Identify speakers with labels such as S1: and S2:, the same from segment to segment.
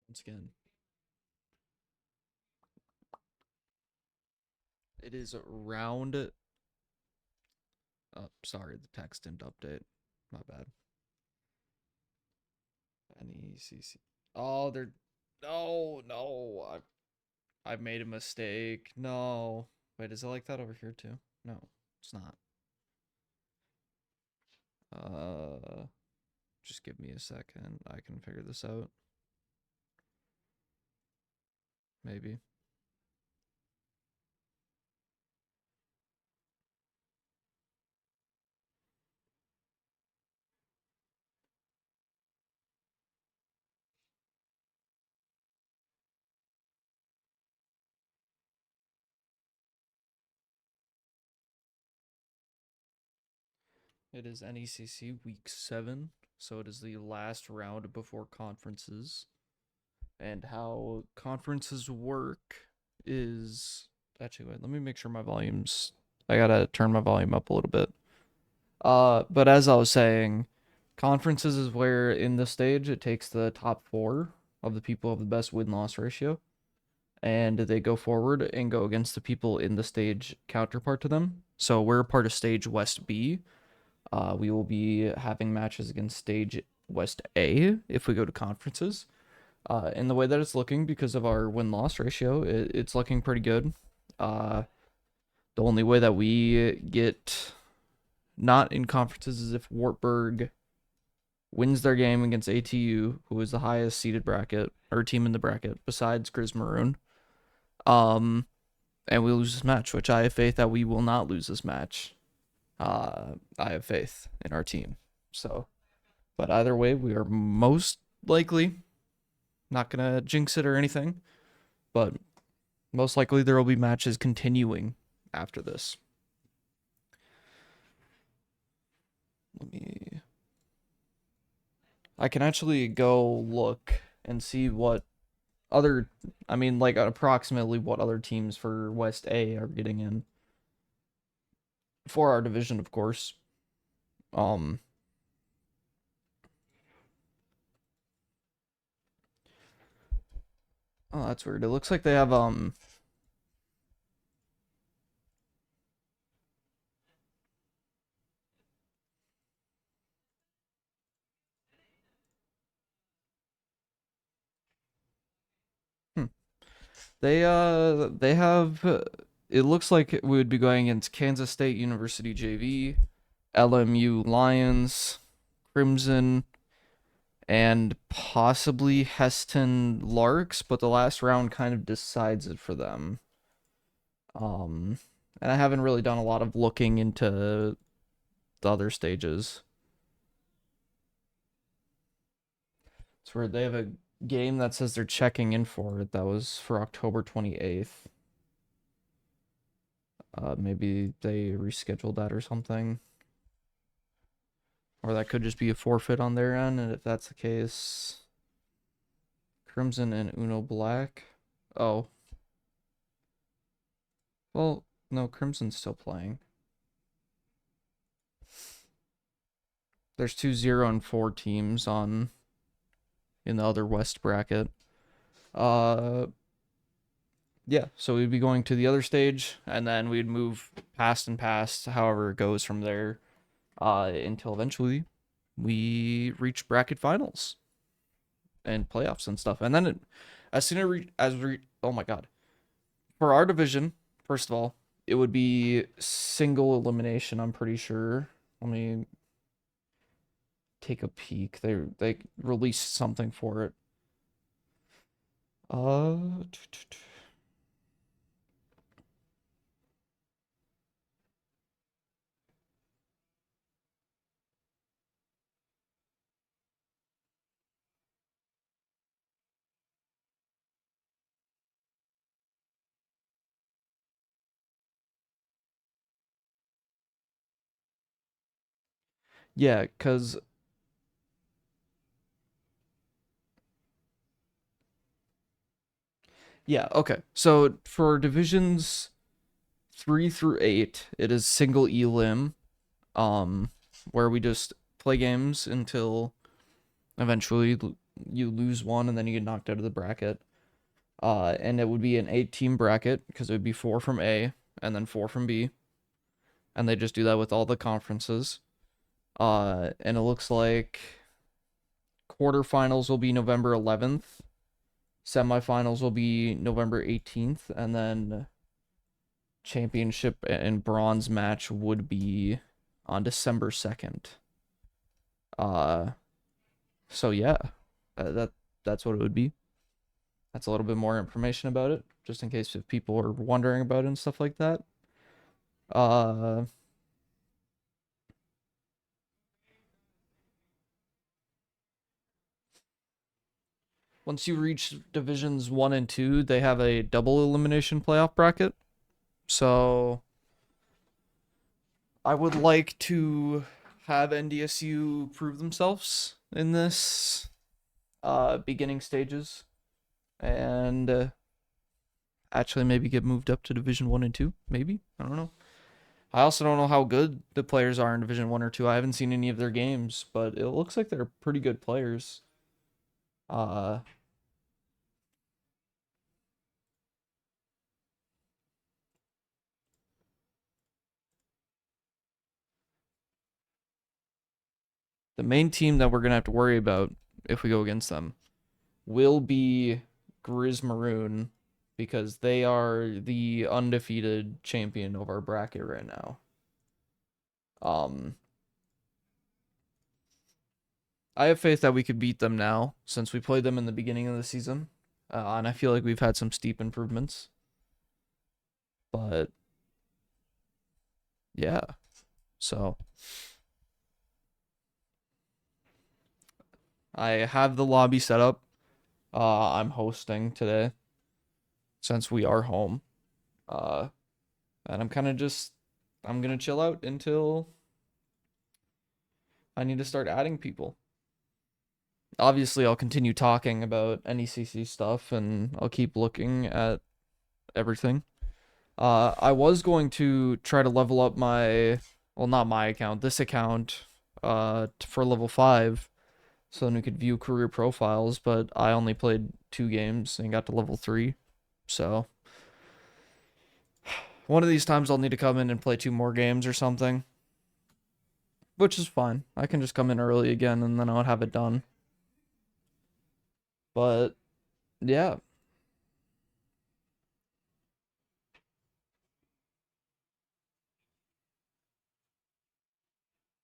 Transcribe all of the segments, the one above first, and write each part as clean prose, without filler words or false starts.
S1: once again. It is round. Oh, sorry, the text didn't update. My bad. NECC. Oh, they're. No, no. I made a mistake. No. Wait, is it like that over here too? No, it's not. Uh, just give me a second. I can figure this out. Maybe. It is NECC week 7, so it is the last round before conferences. And how conferences work is actually wait, let me make sure my volume's I gotta turn my volume up a little bit. But as I was saying, conferences is where in the stage it takes the top 4 of the people of the best win-loss ratio, and they go forward and go against the people in the stage counterpart to them. So we're part of stage West B. We will be having matches against stage West A if we go to conferences. And the way that it's looking because of our win-loss ratio, it's looking pretty good. The only way that we get not in conferences is if Wartburg wins their game against ATU, who is the highest seeded bracket or team in the bracket besides Grizz Maroon. And we lose this match, which I have faith that we will not lose this match. I have faith in our team. So, but either way, we are most likely not gonna jinx it or anything, but most likely there will be matches continuing after this. I can actually go look and see what other, I mean, like approximately what other teams for West A are getting in for our division, of course. Um, oh, that's weird. It looks like they have hmm. They have it looks like we would be going against Kansas State University JV, LMU Lions, Crimson, and possibly Heston Larks, but the last round kind of decides it for them. And I haven't really done a lot of looking into the other stages. It's where they have a game that says they're checking in for it. That was for October 28th. Maybe they rescheduled that or something. Or that could just be a forfeit on their end, and if that's the case, Crimson and Uno Black. Oh. Well, no, Crimson's still playing. There's 2 0 and 4 teams on in the other West bracket. Uh yeah, so we'd be going to the other stage and then we'd move past and past however it goes from there until eventually we reach bracket finals and playoffs and stuff. And then as soon as we oh my god. For our division, first of all, it would be single elimination, I'm pretty sure. Let me take a peek. They released something for it. Uh yeah, cuz yeah, okay. So for divisions 3 through 8, it is single elim where we just play games until eventually you lose one and then you get knocked out of the bracket. And it would be an 8-team bracket because it would be 4 from A and then 4 from B. And they just do that with all the conferences. And it looks like quarterfinals will be November 11th. Semifinals will be November 18th, and then championship and bronze match would be on December 2nd. Uh, so yeah, that's what it would be. That's a little bit more information about it, just in case if people are wondering about it and stuff like that. Uh, Once you reach divisions 1 and 2, they have a double elimination playoff bracket. So I would like to have NDSU prove themselves in this beginning stages and actually maybe get moved up to Division 1 and 2, maybe. I don't know. I also don't know how good the players are in Division 1 or 2. I haven't seen any of their games, but it looks like they're pretty good players. Uh the main team that we're going to have to worry about if we go against them will be Maroon because they are the undefeated champion of our bracket right now. Um, I have faith that we could beat them now since we played them in the beginning of the season, and I feel like we've had some steep improvements. But yeah, so I have the lobby set up. I'm hosting today since we are home. Uh, and I'm gonna chill out until I need to start adding people. Obviously, I'll continue talking about NECC stuff and I'll keep looking at everything. I was going to try to level up well, not my account, this account, for level 5, so then we could view career profiles, but I only played 2 games and got to level 3, so one of these times I'll need to come in and play 2 more games or something, which is fine. I can just come in early again and then I'll have it done. But, yeah.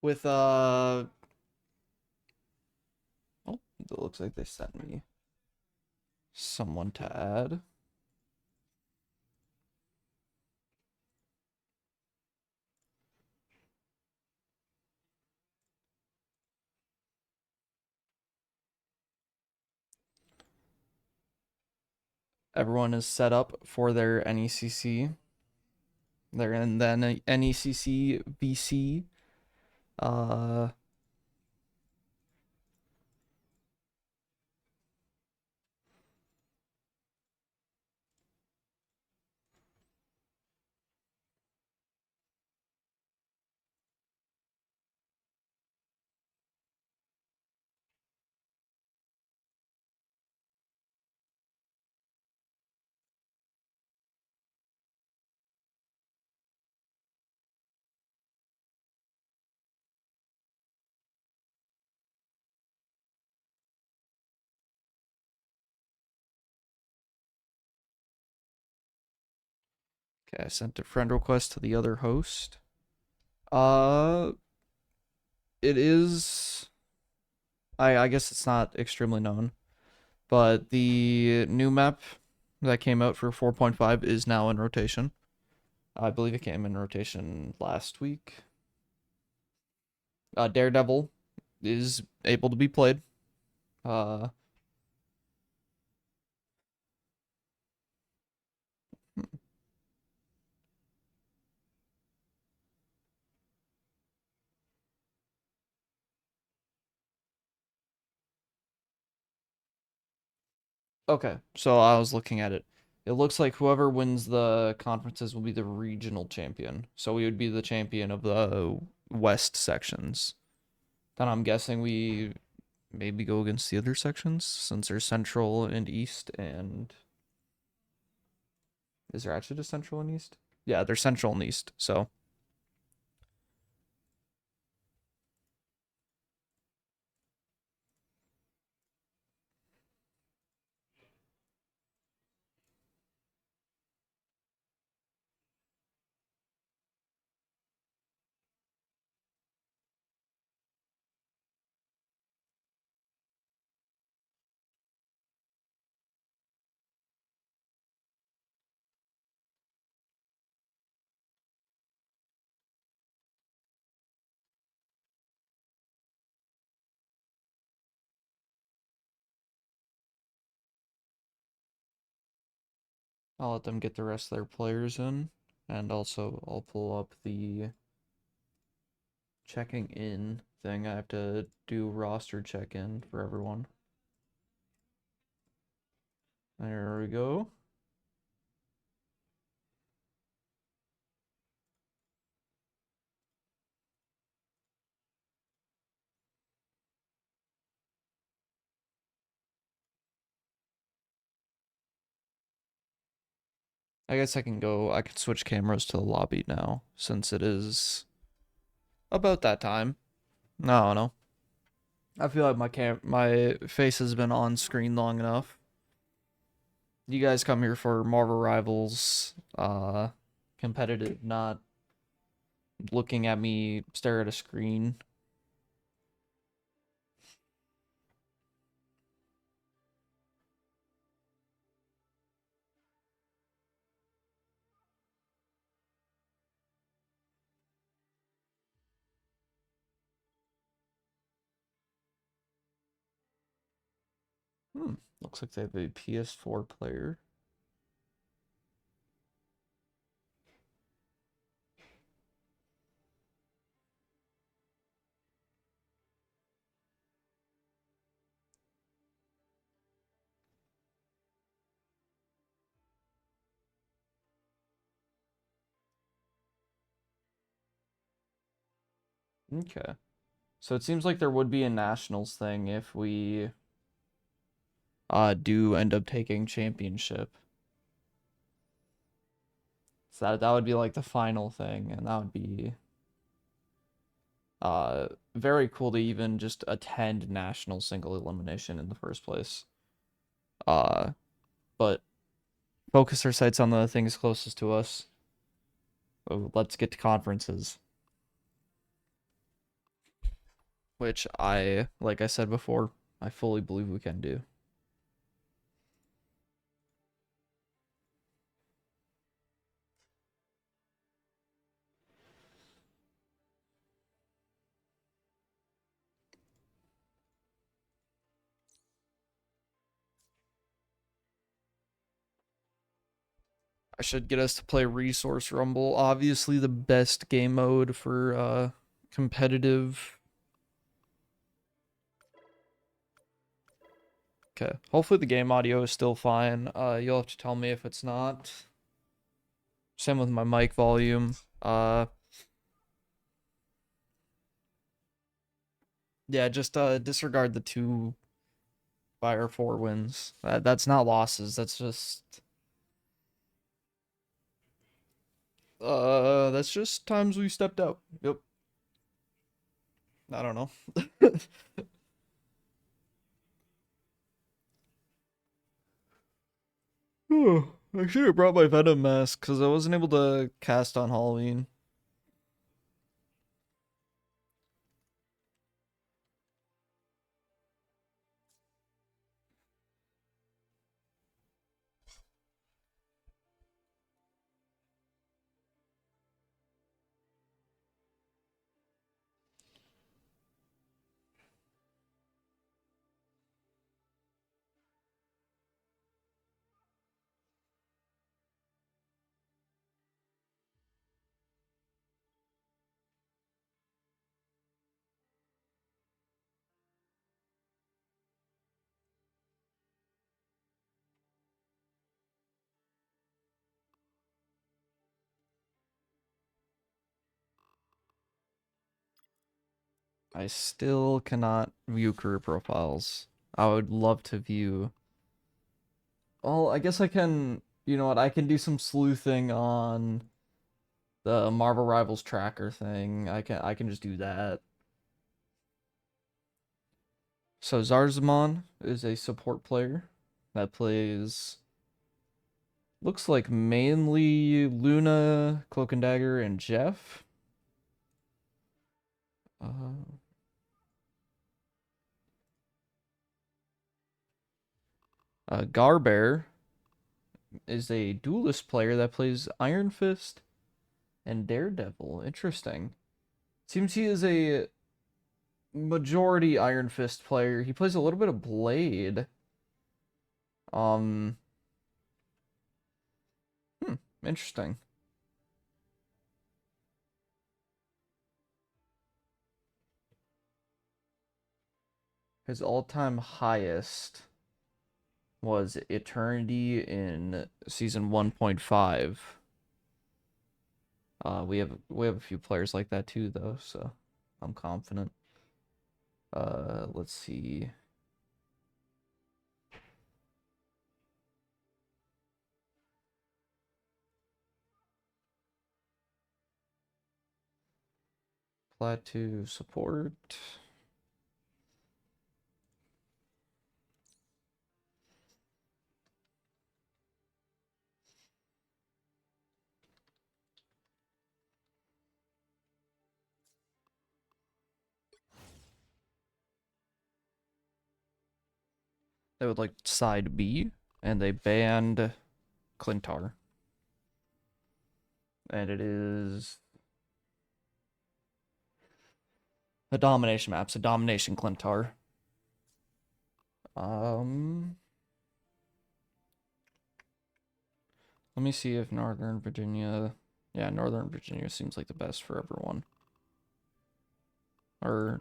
S1: With, oh, it looks like they sent me someone to add. Everyone is set up for their NECC. They're in the NECC VC. Uh, okay, I sent a friend request to the other host. Uh, it is. I guess it's not extremely known, but the new map that came out for 4.5 is now in rotation. I believe it came in rotation last week. Daredevil is able to be played. Uh, Okay, so I was looking at it. It looks like whoever wins the conferences will be the regional champion. So we would be the champion of the West sections. Then I'm guessing we maybe go against the other sections since they're central and east. And is there actually just central and east? Yeah, they're central and east. So I'll let them get the rest of their players in, and also I'll pull up the checking in thing. I have to do roster check in for everyone. There we go. I guess I can switch cameras to the lobby now since it is about that time. No, no. I feel like my face has been on screen long enough. You guys come here for Marvel Rivals, competitive, not looking at me stare at a screen. Looks like they have a PS4 player. Okay. So it seems like there would be a nationals thing if we do end up taking championship. So that would be like the final thing, and that would be very cool to even just attend national single elimination in the first place. Uh but focus our sights on the things closest to us. So let's get to conferences, which like I said before, I fully believe we can do. I should get us to play Resource Rumble. Obviously the best game mode for competitive. Okay. Hopefully the game audio is still fine. You'll have to tell me if it's not. Same with my mic volume. Yeah, just disregard the 2 by or 4 wins. That's not losses. That's just times we stepped out. Yep. I don't know. Oh, I should have brought my Venom mask because I wasn't able to cast on Halloween. I still cannot view career profiles. I would love to view. Well, I guess I can. You know what? I can do some sleuthing on the Marvel Rivals tracker thing. I can just do that. So Zarzamon is a support player that plays. Looks like mainly Luna, Cloak and Dagger, and Jeff. Uh, Garbear is a duelist player that plays Iron Fist and Daredevil. Interesting. Seems he is a majority Iron Fist player. He plays a little bit of Blade. Um, Interesting. His all-time highest was Eternity in season 1.5. We have a few players like that too, though, so I'm confident. Let's see. Plateau support. They would like side B, and they banned Clintar. And it is a domination map, so domination Clintar. Let me see if Northern Virginia. Yeah, Northern Virginia seems like the best for everyone. Or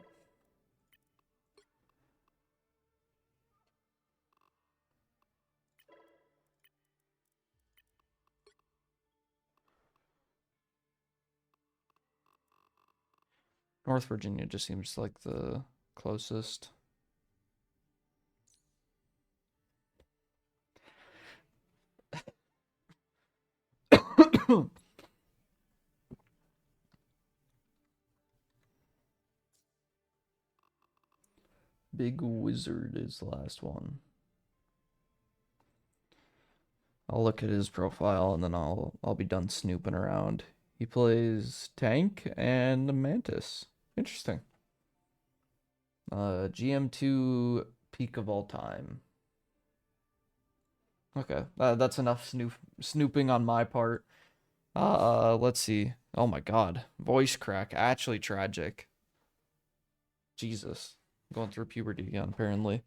S1: North Virginia just seems like the closest. Big Wizard is the last one. I'll look at his profile and then I'll be done snooping around. He plays tank and mantis. Interesting. GM2 peak of all time. Okay, that's enough snooping on my part. Let's see. Oh my God, voice crack. Actually tragic. Jesus, going through puberty again apparently.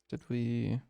S1: Did we?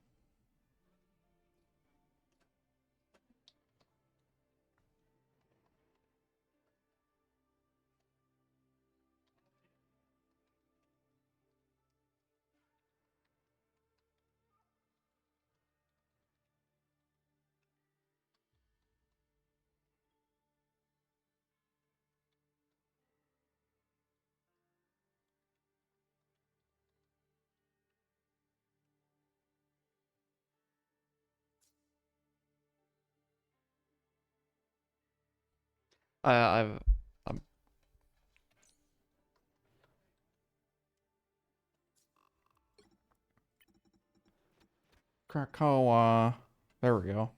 S1: I'm Krakoa. There we go.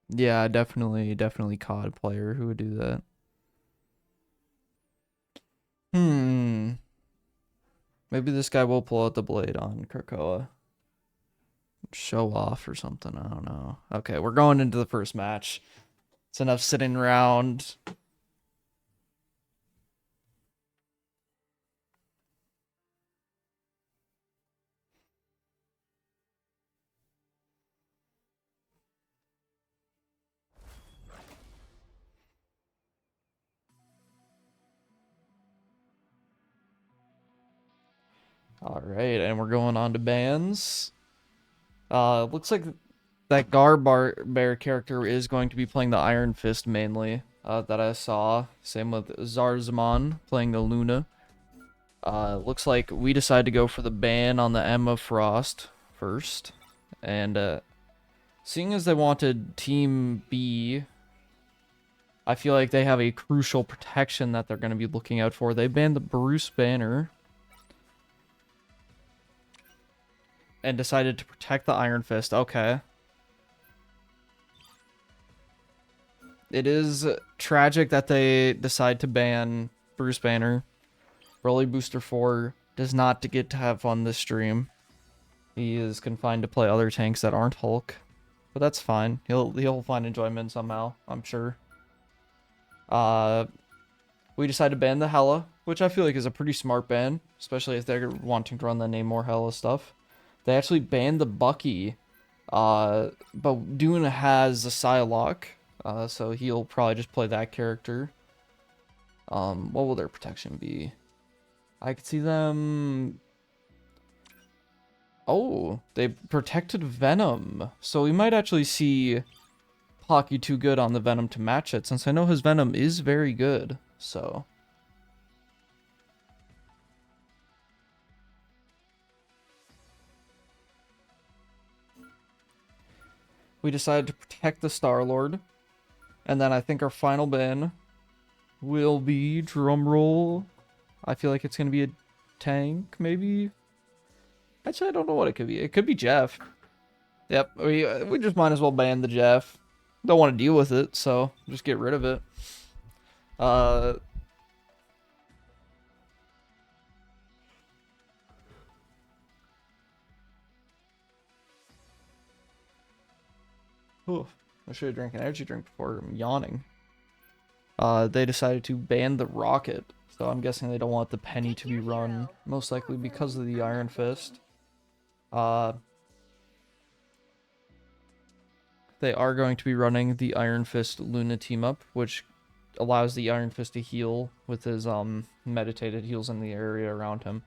S1: Yeah, definitely COD player who would do that. Hmm. Maybe this guy will pull out the blade on Krakoa. show off or something. I don't know. Okay, we're going into the first match. It's enough sitting around. All right, and we're going on to bans. Looks like that Bear character is going to be playing the Iron Fist mainly, that I saw. Same with Zarzamon playing the Luna. Looks like we decided to go for the ban on the Emma Frost first. And, seeing as they wanted Team B, I feel like they have a crucial protection that they're going to be looking out for. They banned the Bruce Banner and decided to protect the Iron Fist. Okay. It is tragic that they decide to ban Bruce Banner. Broly Booster 4 does not get to have fun this stream. He is confined to play other tanks that aren't Hulk. But that's fine. He'll find enjoyment somehow, I'm sure. We decided to ban the Hela, which I feel like is a pretty smart ban, especially if they're wanting to run the Namor Hela stuff. They actually banned the Bucky, but Dune has a Psylocke, so he'll probably just play that character. What will their protection be? I could see them... Oh, they protected Venom, so we might actually see Pocky too good on the Venom to match it, since I know his Venom is very good, so... We decided to protect the Star-Lord. And then I think our final ban will be, drumroll, I feel like it's going to be a tank, maybe? Actually, I don't know what it could be. It could be Jeff. Yep, we just might as well ban the Jeff. Don't want to deal with it, so just get rid of it. Ooh, I should have drank an energy drink before. I'm yawning. They decided to ban the Rocket, so I'm guessing they don't want the Penny to be run, most likely because of the Iron Fist. They are going to be running the Iron Fist Luna team up, which allows the Iron Fist to heal with his meditated heals in the area around him.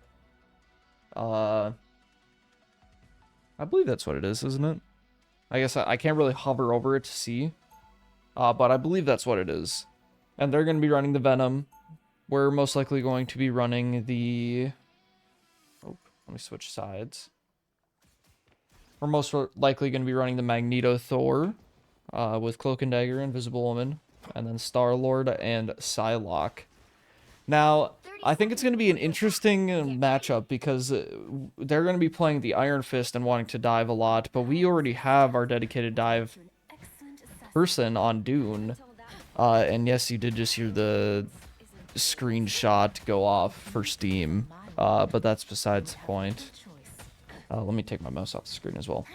S1: I believe that's what it is, isn't it? I guess I can't really hover over it to see. But I believe that's what it is. And they're going to be running the Venom. We're most likely going to be running the... Oh, let me switch sides. We're most likely going to be running the Magneto Thor with Cloak and Dagger, Invisible Woman, and then Star-Lord and Psylocke. Now, I think it's going to be an interesting matchup because they're going to be playing the Iron Fist and wanting to dive a lot, but we already have our dedicated dive person on Dune. And yes, you did just hear the screenshot go off for Steam, but that's besides the point. Let me take my mouse off the screen as well.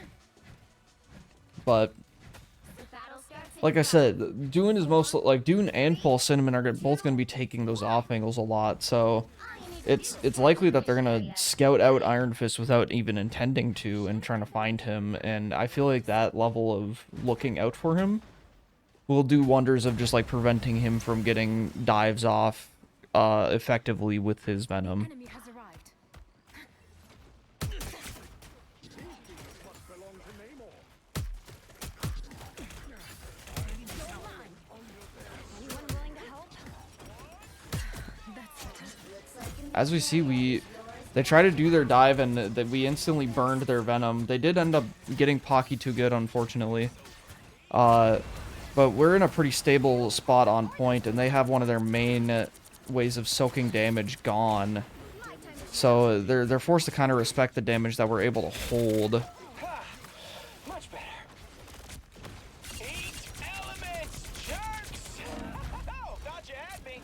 S1: But like I said, Dune is Dune and Paul Cinnamon are both going to be taking those off angles a lot, so it's likely that they're going to scout out Iron Fist without even intending to and trying to find him, and I feel like that level of looking out for him will do wonders of just like preventing him from getting dives off effectively with his Venom. As we see, they try to do their dive and that we instantly burned their Venom. They did end up getting Pocky too good, unfortunately. But we're in a pretty stable spot on point, and they have one of their main ways of soaking damage gone. So they're forced to kind of respect the damage that we're able to hold.
S2: Much better. Eat elements, jerks! Thought you had me.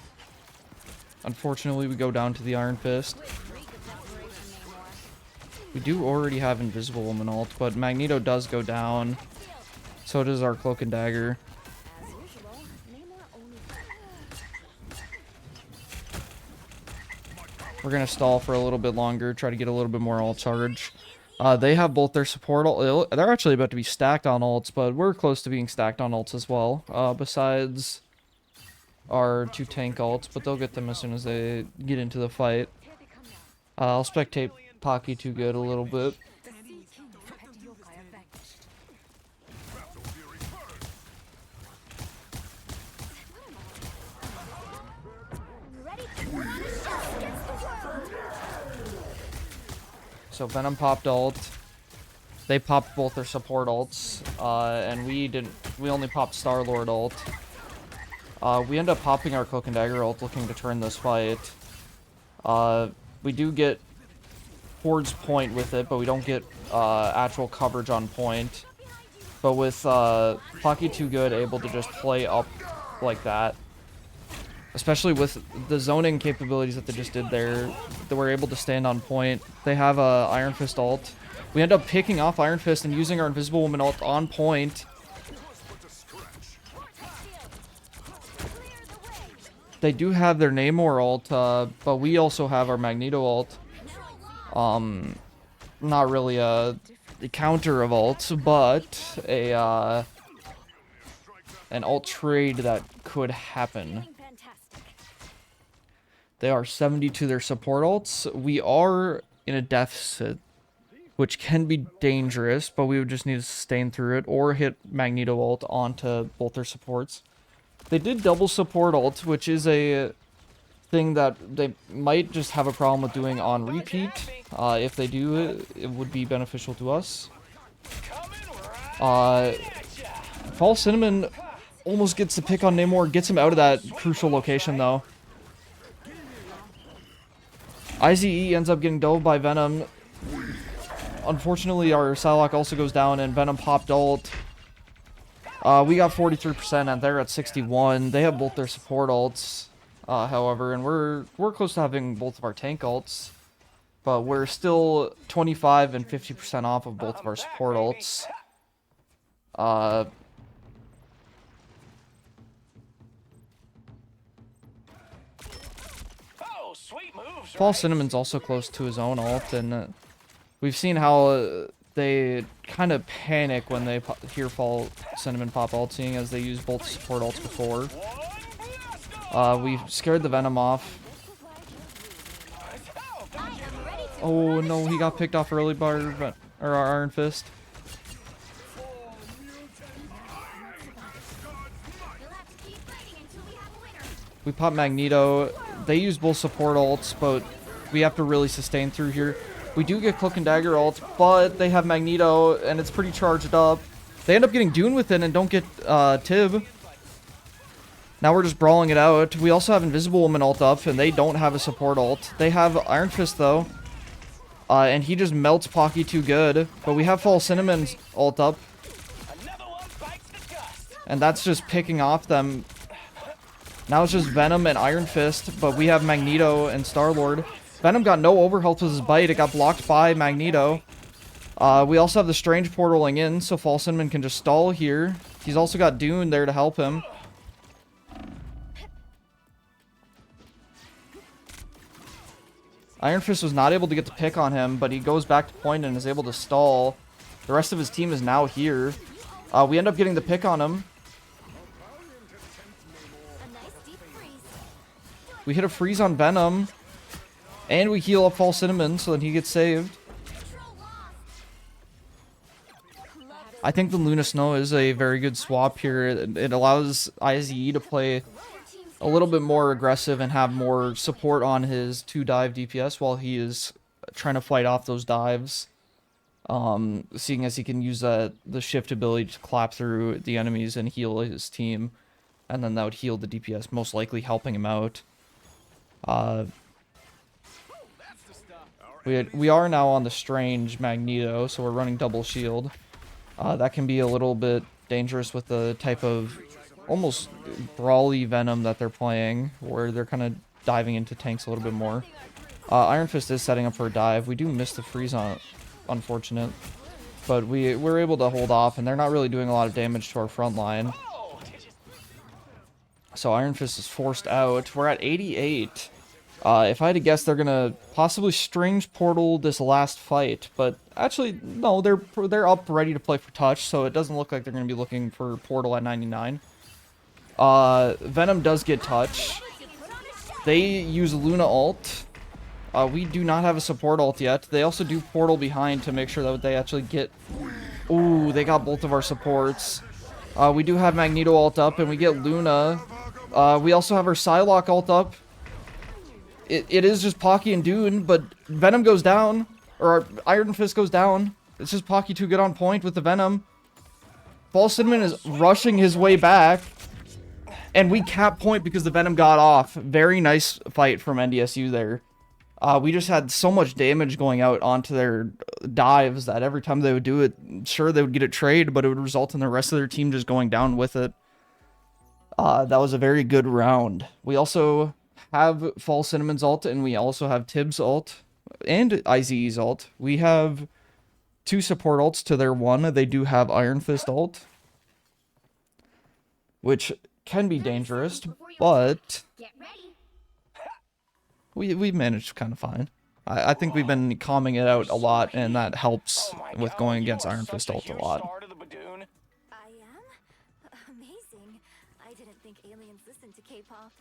S1: Unfortunately, we go down to the Iron Fist. We do already have Invisible Woman ult, but Magneto does go down. So does our Cloak and Dagger. We're gonna stall for a little bit longer, try to get a little bit more ult charge. They have both their support ult. They're actually about to be stacked on ults, but we're close to being stacked on ults as well. Besides our 2 tank ults, but they'll get them as soon as they get into the fight. I'll spectate Pocky too good a little bit. So Venom popped ult. They popped both their support ults, and we only popped Star-Lord ult. We end up popping our Cloak and Dagger ult, looking to turn this fight. We do get towards point with it, but we don't get actual coverage on point. But with Pocky too good, able to just play up like that, especially with the zoning capabilities that they just did there, that we're able to stand on point. They have a Iron Fist ult. We end up picking off Iron Fist and using our Invisible Woman ult on point. They do have their Namor ult, but we also have our Magneto ult. Not really a counter of ults, but an ult trade that could happen. They are 70 to their support ults. We are in a deficit, which can be dangerous, but we would just need to sustain through it or hit Magneto ult onto both their supports. They did double support ult, which is a thing that they might just have a problem with doing on repeat. If they do, it would be beneficial to us. Fall Cinnamon almost gets the pick on Namor, gets him out of that crucial location though. IZE ends up getting dove by Venom. Unfortunately, our Psylocke also goes down and Venom popped ult. We got 43% and they're at 61. They have both their support ults, however, and we're close to having both of our tank ults. But we're still 25 and 50% off of both of our support ults. Fall Cinnamon's also close to his own ult, and we've seen how they kind of panic when they hear Fall Cinnamon pop ult, seeing as they used both support ults before. We scared the Venom off. Oh no, he got picked off early by our Iron Fist. We pop Magneto. They use both support ults, but we have to really sustain through here. We do get Cloak and Dagger ult, but they have Magneto, and it's pretty charged up. They end up getting Dune with it and don't get Tib. Now we're just brawling it out. We also have Invisible Woman ult up, and they don't have a support ult. They have Iron Fist, though. And he just melts Pocky too good. But we have Fall Cinnamon's ult up. And that's just picking off them. Now it's just Venom and Iron Fist, but we have Magneto and Star-Lord. Venom got no overhealth with his bite. It got blocked by Magneto. We also have the Strange portaling in, so Fall Cinnamon can just stall here. He's also got Dune there to help him. Iron Fist was not able to get the pick on him, but he goes back to point and is able to stall. The rest of his team is now here. We end up getting the pick on him. We hit a freeze on Venom. And we heal up Fall Cinnamon so that he gets saved. I think the Luna Snow is a very good swap here. It allows IZE to play a little bit more aggressive and have more support on his 2-dive DPS while he is trying to fight off those dives. Seeing as he can use the shift ability to clap through the enemies and heal his team. And then that would heal the DPS, most likely helping him out. We are now on the Strange Magneto, so we're running double shield. That can be a little bit dangerous with the type of almost brawly Venom that they're playing, where they're kind of diving into tanks a little bit more. Iron Fist is setting up for a dive. We do miss the freeze on unfortunate. But we're able to hold off, and they're not really doing a lot of damage to our front line. So Iron Fist is forced out. We're at 88. If I had to guess, they're gonna possibly Strange Portal this last fight, but actually, no, they're up ready to play for touch, so it doesn't look like they're gonna be looking for Portal at 99. Venom does get touch. They use Luna ult. We do not have a support ult yet. They also do Portal behind to make sure that they actually get... Ooh, they got both of our supports. We do have Magneto ult up, and we get Luna. We also have our Psylocke ult up. It is just Pocky and Dune, but Venom goes down. Or Iron Fist goes down. It's just Pocky too good on point with the Venom. False Cinnamon is rushing his way back. And we cap point because the Venom got off. Very nice fight from NDSU there. We just had so much damage going out onto their dives that every time they would do it, sure, they would get a trade, but it would result in the rest of their team just going down with it. That was a very good round. We also have False Cinnamon's ult, and we also have Tibbs' ult, and IZE's ult. We have 2 support ults to their 1. They do have Iron Fist ult, which can be dangerous, but we managed kind of fine. I think we've been calming it out a lot, and that helps with going against Iron Fist ult a lot.
S3: I am? Amazing. I didn't think aliens listened to K-pop.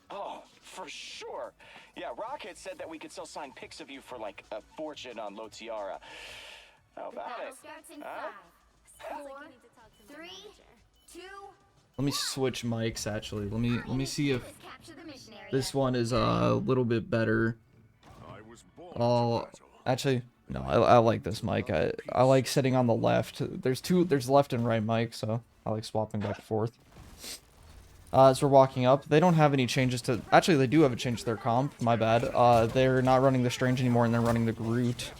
S2: Oh, for sure. Yeah, Rocket said that we could sell signed pics of you for like a fortune on Lo Tiara. How about it?
S3: Starts in
S2: Huh?
S3: 5, 4, 3, 2.
S1: Let me switch mics, actually. Let me see if
S3: Capture the mission area.
S1: this one is a little bit better. Actually, no, I like this mic. I like sitting on the left. There's left and right mic, so I like swapping back and forth. As we're walking up, they don't have any changes to... Actually, they do have a change to their comp. My bad. They're not running the Strange anymore, and they're running the Groot.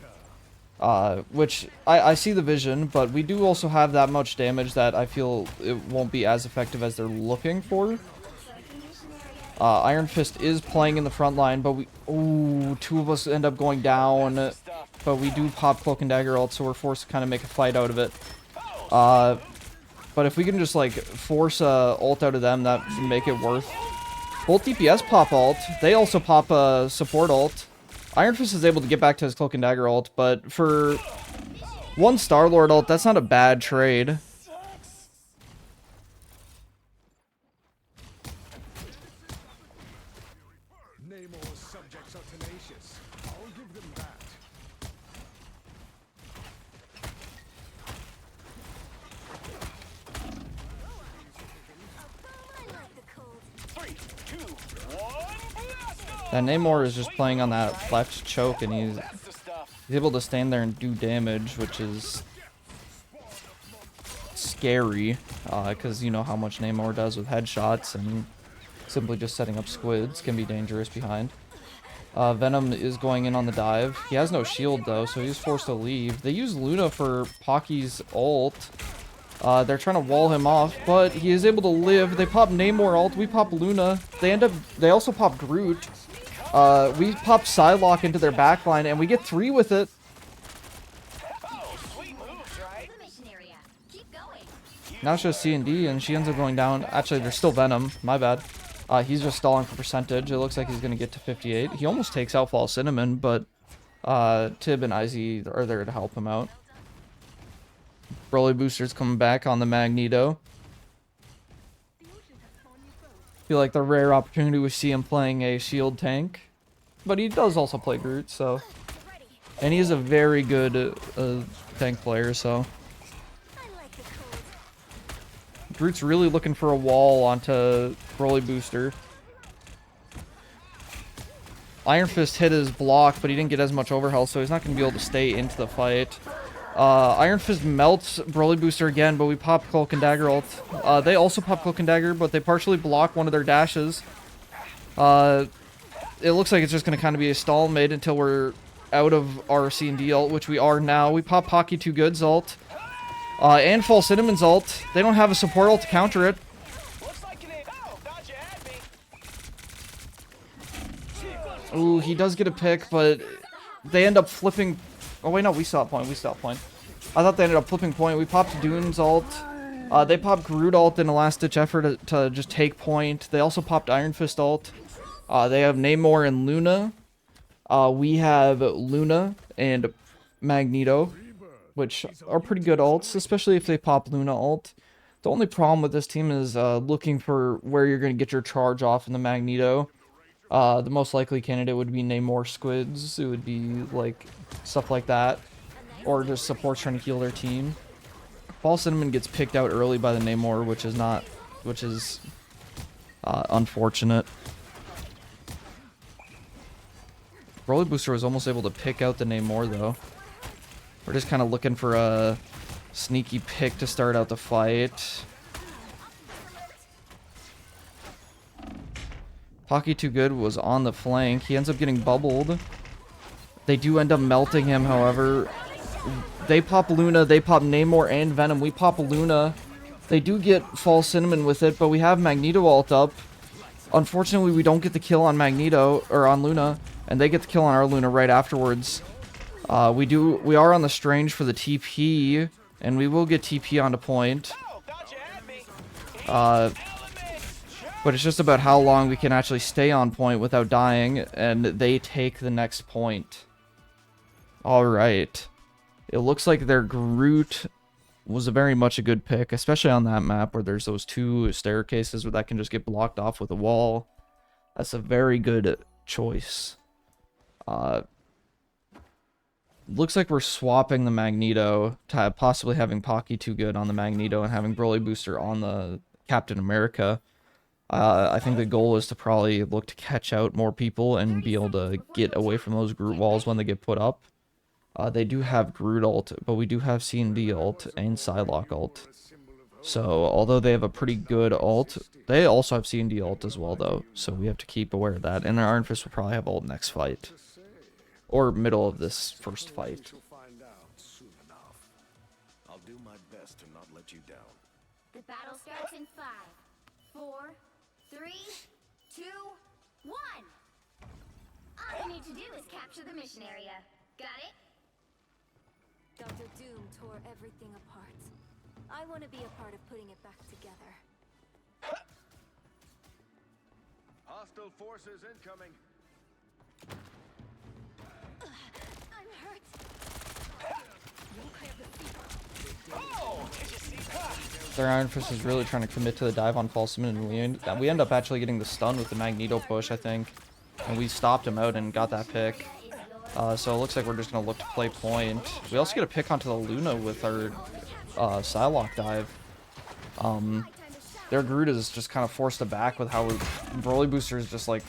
S1: Which, I see the vision, but we do also have that much damage that I feel it won't be as effective as they're looking for. Iron Fist is playing in the front line, but ooh, 2 of us end up going down. But we do pop Cloak and Dagger ult, so we're forced to kind of make a fight out of it. But if we can just, like, force a ult out of them, that would make it worth. Both DPS pop ult. They also pop a support ult. Iron Fist is able to get back to his Cloak and Dagger ult, but for 1 Star-Lord ult, that's not a bad trade.
S4: Namor's subjects are tenacious. I'll give them that.
S1: That Namor is just playing on that flex choke, and he's able to stand there and do damage, which is scary, because you know how much Namor does with headshots, and simply just setting up squids can be dangerous behind. Venom is going in on the dive. He has no shield, though, so he's forced to leave. They use Luna for Pocky's ult. They're trying to wall him off, but he is able to live. They pop Namor ult, we pop Luna. They also pop Groot. We pop Psylocke into their backline, and we get 3 with it. Now it's just C&D, and she ends up going down. Actually, there's still Venom. My bad. He's just stalling for percentage. It looks like he's going to get to 58. He almost takes out False Cinnamon, but Tib and IZ are there to help him out. Broly Booster's coming back on the Magneto. Feel like the rare opportunity we see him playing a shield tank. But he does also play Groot, so... And he is a very good tank player, so... Groot's really looking for a wall onto Broly Booster. Iron Fist hit his block, but he didn't get as much overhealth, so he's not going to be able to stay into the fight. Iron Fist melts Broly Booster again, but we pop Cloak and Dagger ult. They also pop Cloak and Dagger, but they partially block one of their dashes. It looks like it's just going to kind of be a stalemate until we're out of our C&D ult, which we are now. We pop Pocky 2 Good's ult. And False Cinnamon's ult. They don't have a support ult to counter it. Ooh, he does get a pick, but they end up flipping Oh wait, no, we still have point. We still have point. I thought they ended up flipping point. We popped Dune's ult. They popped Groot ult in a last-ditch effort to just take point. They also popped Iron Fist ult. They have Namor and Luna. We have Luna and Magneto, which are pretty good ults, especially if they pop Luna ult. The only problem with this team is looking for where you're going to get your charge off in the Magneto. The most likely candidate would be Namor Squids. It would be like stuff like that, or just supports trying to heal their team. Fall Cinnamon gets picked out early by the Namor, which is unfortunate. Broly Booster was almost able to pick out the Namor though. We're just kind of looking for a sneaky pick to start out the fight. Pocky Too Good was on the flank. He ends up getting bubbled. They do end up melting him, however. They pop Luna, they pop Namor and Venom. We pop Luna. They do get Fall Cinnamon with it, but we have Magneto ult up. Unfortunately, we don't get the kill on Magneto, or on Luna, and they get the kill on our Luna right afterwards. We are on the Strange for the TP, and we will get TP onto point. But it's just about how long we can actually stay on point without dying, and they take the next point. Alright. It looks like their Groot was very much a good pick, especially on that map where there's those two staircases where that can just get blocked off with a wall. That's a very good choice. Looks like we're swapping the Magneto to possibly having Pocky Too Good on the Magneto and having Broly Booster on the Captain America. I think the goal is to probably look to catch out more people and be able to get away from those Groot walls when they get put up. They do have Groot ult, but we do have C&D ult and Psylocke ult. So, although they have a pretty good ult, they also have C&D ult as well, though. So we have to keep aware of that. And Iron Fist will probably have ult next fight. Or middle of this first fight.
S4: I'll do my best to not let you down.
S3: The battle starts in 5, 4, 3, 2, 1. All you need to do is capture the mission area. Got it? Dr. Doom tore everything apart. I want to be a part of putting it back together.
S4: Hostile forces incoming.
S3: I'm hurt.
S1: Their Iron Fist is really trying to commit to the dive on False Cinnamon, and we end up actually getting the stun with the Magneto push, I think. And we stopped him out and got that pick. So it looks like we're just going to look to play point. We also get a pick onto the Luna with our Psylocke dive. Their Groot is just kind of forced to back with how Broly Booster is just like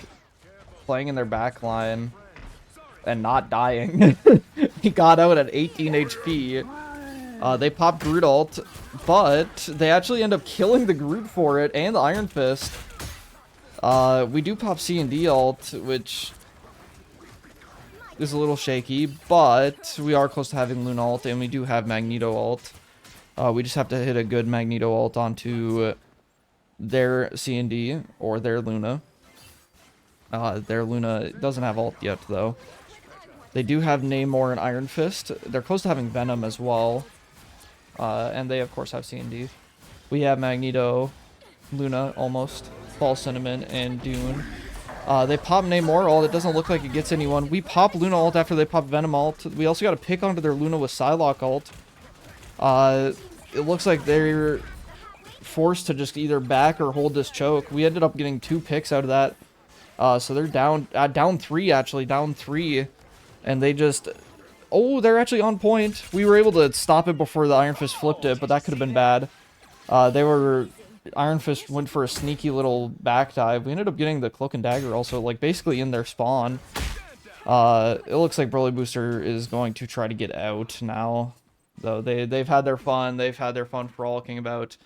S1: playing in their back line and not dying. He got out at 18 HP. They pop Groot ult, but they actually end up killing the Groot for it and the Iron Fist. We do pop C&D ult, which is a little shaky, but we are close to having Luna ult, and we do have Magneto ult. We just have to hit a good Magneto ult onto their C&D, or their Luna. Their Luna doesn't have ult yet, though. They do have Namor and Iron Fist. They're close to having Venom as well. And they, of course, have C&D. We have Magneto, Luna, almost, Fall Cinnamon, and Dune. They pop Namor ult. It doesn't look like it gets anyone. We pop Luna ult after they pop Venom ult. We also got to pick onto their Luna with Psylocke ult. It looks like they're forced to just either back or hold this choke. We ended up getting 2 picks out of that. So they're down 3, actually. Down 3. And they just... Oh, they're actually on point. We were able to stop it before the Iron Fist flipped it, but that could have been bad. Iron Fist went for a sneaky little back dive. We ended up getting the Cloak and Dagger also, like, basically in their spawn. It looks like Broly Booster is going to try to get out now. Though they've had their fun. They've had their fun frolicking about.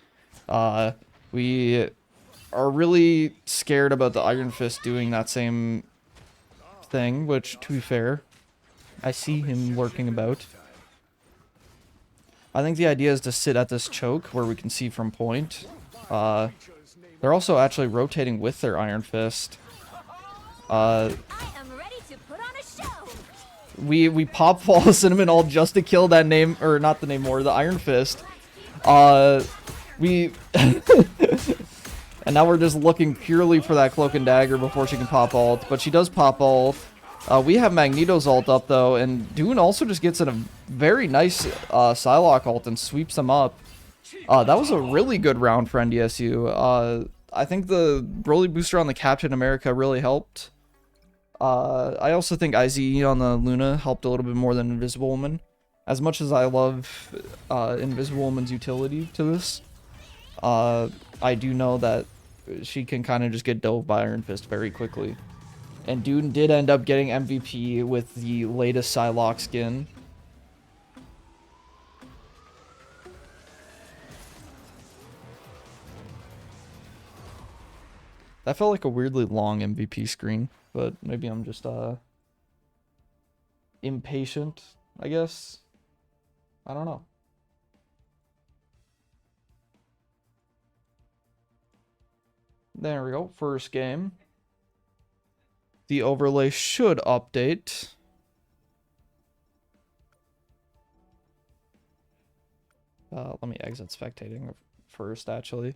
S1: We are really scared about the Iron Fist doing that same thing, which, to be fair, I see him lurking about. I think the idea is to sit at this choke where we can see from point. They're also actually rotating with their Iron Fist.
S3: I am ready to put on a show.
S1: We pop fall Cinnamon all just to kill that name, or not the name more, the Iron Fist. We and now we're just looking purely for that Cloak and Dagger before she can pop ult, but she does pop ult. We have Magneto's ult up though, and Dune also just gets in a very nice Psylocke ult and sweeps them up. That was a really good round for NDSU. I think the Broly booster on the Captain America really helped. I also think IZE on the Luna helped a little bit more than Invisible Woman. As much as I love Invisible Woman's utility to this, I do know that she can kind of just get dove by Iron Fist very quickly. And Dune did end up getting MVP with the latest Psylocke skin. That felt like a weirdly long MVP screen, but maybe I'm just impatient, I guess. I don't know. There we go, first game. The overlay should update. Let me exit spectating first, actually.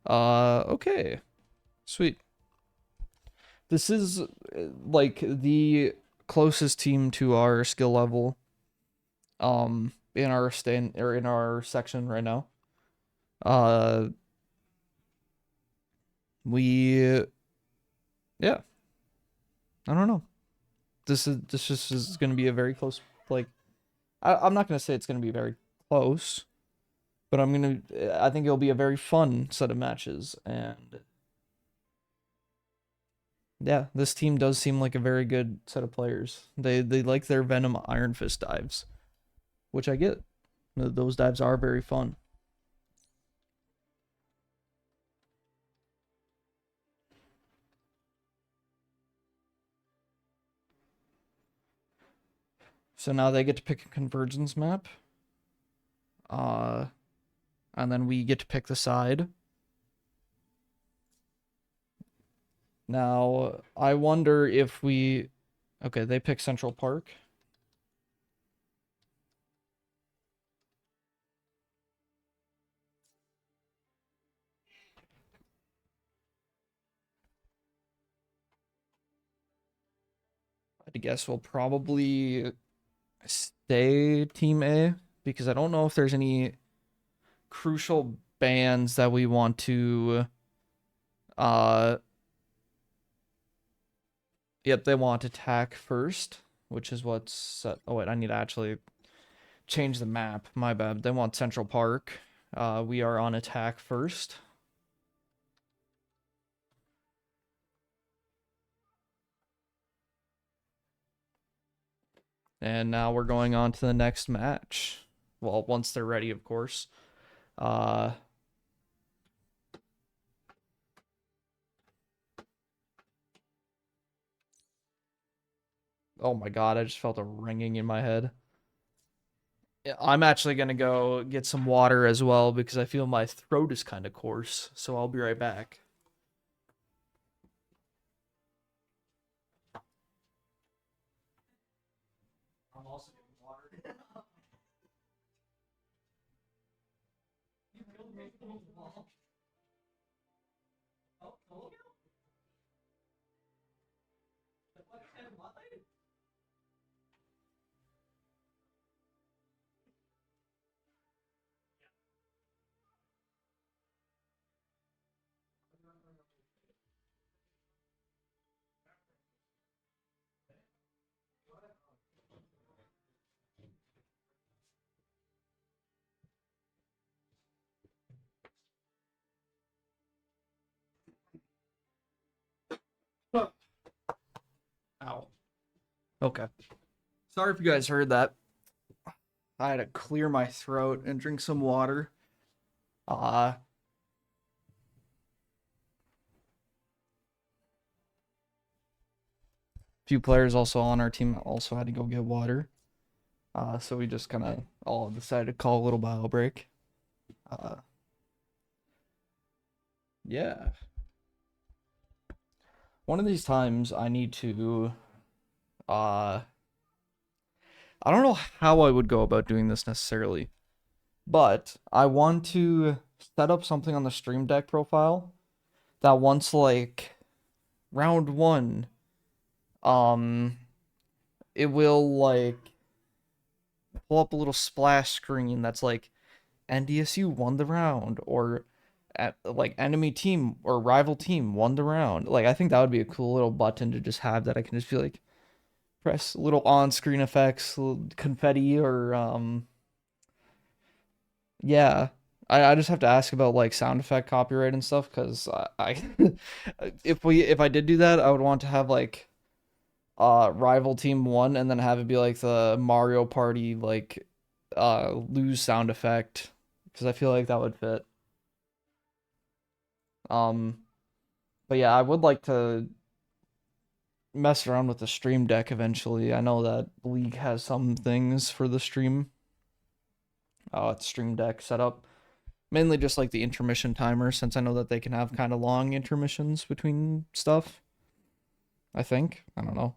S1: Okay. Sweet. This is like the closest team to our skill level in our in our section right now. Yeah. I don't know. This just is going to be a very close, like, I'm not going to say it's going to be very close, but I think it'll be a very fun set of matches. And yeah, this team does seem like a very good set of players. They like their Venom Iron Fist dives, which I get. Those dives are very fun. So now they get to pick a convergence map. And then we get to pick the side. Now, I wonder if we... Okay, they pick Central Park. I guess we'll probably stay Team A, because I don't know if there's any crucial bans that we want to... Yep, they want attack first, which is what's set. Oh, wait, I need to actually change the map. My bad. They want Central Park. We are on attack first. And now we're going on to the next match. Well, once they're ready, of course. Oh my god, I just felt a ringing in my head. Yeah, I'm actually going to go get some water as well because I feel my throat is kind of coarse. So I'll be right back. I'm also getting water. Ow. Okay. Sorry if you guys heard that. I had to clear my throat and drink some water. Few players also on our team also had to go get water. So we just kind of all decided to call a little bio break. Yeah. One of these times I need to I don't know how I would go about doing this necessarily, but I want to set up something on the Stream Deck profile that once like round one, um, it will like pull up a little splash screen that's like NDSU won the round or like enemy team or rival team won the round. Like I think that would be a cool little button to just have that I can just be like press little on-screen effects, little confetti or yeah. I just have to ask about like sound effect copyright and stuff because I if I did do that, I would want to have like rival team one and then have it be like the Mario Party like lose sound effect because I feel like that would fit. Um but yeah, I would like to mess around with the Stream Deck eventually. I know that League has some things for the stream. It's Stream Deck setup. Mainly just like the intermission timer, since I know that they can have kind of long intermissions between stuff. I think. I don't know.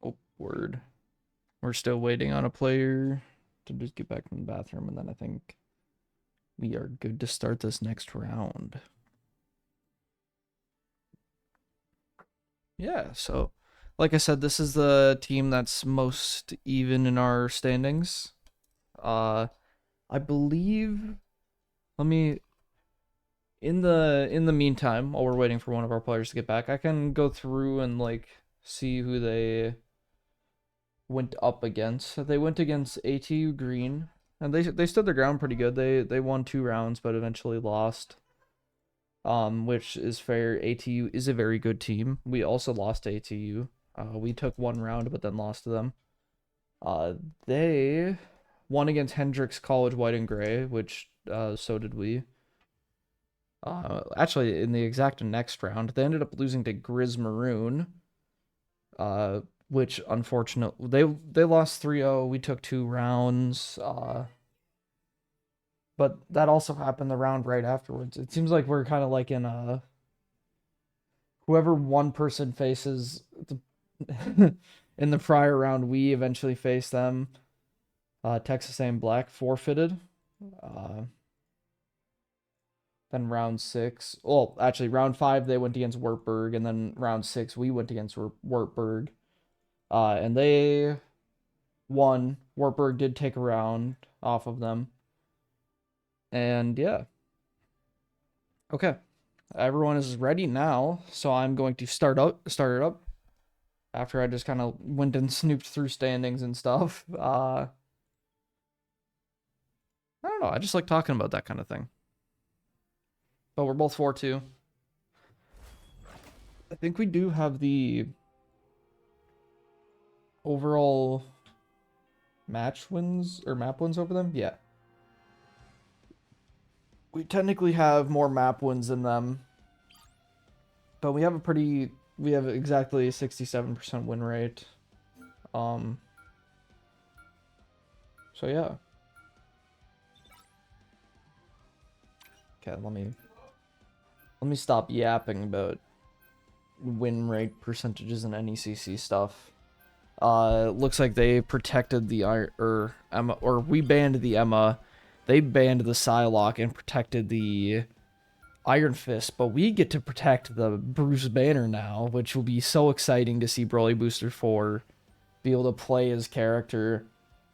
S1: Oh, word. We're still waiting on a player to just get back from the bathroom, and then I think we are good to start this next round. Yeah, so like I said, this is the team that's most even in our standings. I believe let me in the meantime, while we're waiting for one of our players to get back, I can go through and like see who they went up against. They went against ATU Green, and they stood their ground pretty good. They won 2 rounds, but eventually lost. Which is fair. ATU is a very good team. We also lost to ATU. We took 1 round, but then lost to them. They won against Hendrix College White and Gray, which so did we. Actually, in the exact next round, they ended up losing to Grizz Maroon. Which unfortunately they lost 3-0. We took 2 rounds. But that also happened the round right afterwards. It seems like we're kind of like in a whoever one person faces in the prior round, we eventually face them. Texas A&M Black forfeited. Then round 6. Well, actually, round 5 they went against Wartburg, and then round 6 we went against Wartburg. And they won. Wartburg did take a round off of them. And yeah. Okay. Everyone is ready now, so I'm going to start it up. After I just kind of went and snooped through standings and stuff. I don't know. I just like talking about that kind of thing. But we're both 4-2. I think we do have the overall match wins or map wins over them. Yeah. We technically have more map wins than them. But we have exactly 67% win rate. So yeah. Okay, let me stop yapping about win rate percentages and NECC stuff. Looks like they protected the Emma, or we banned the Emma. They banned the Psylocke and protected the Iron Fist, but we get to protect the Bruce Banner now, which will be so exciting to see Broly Booster 4 be able to play his character.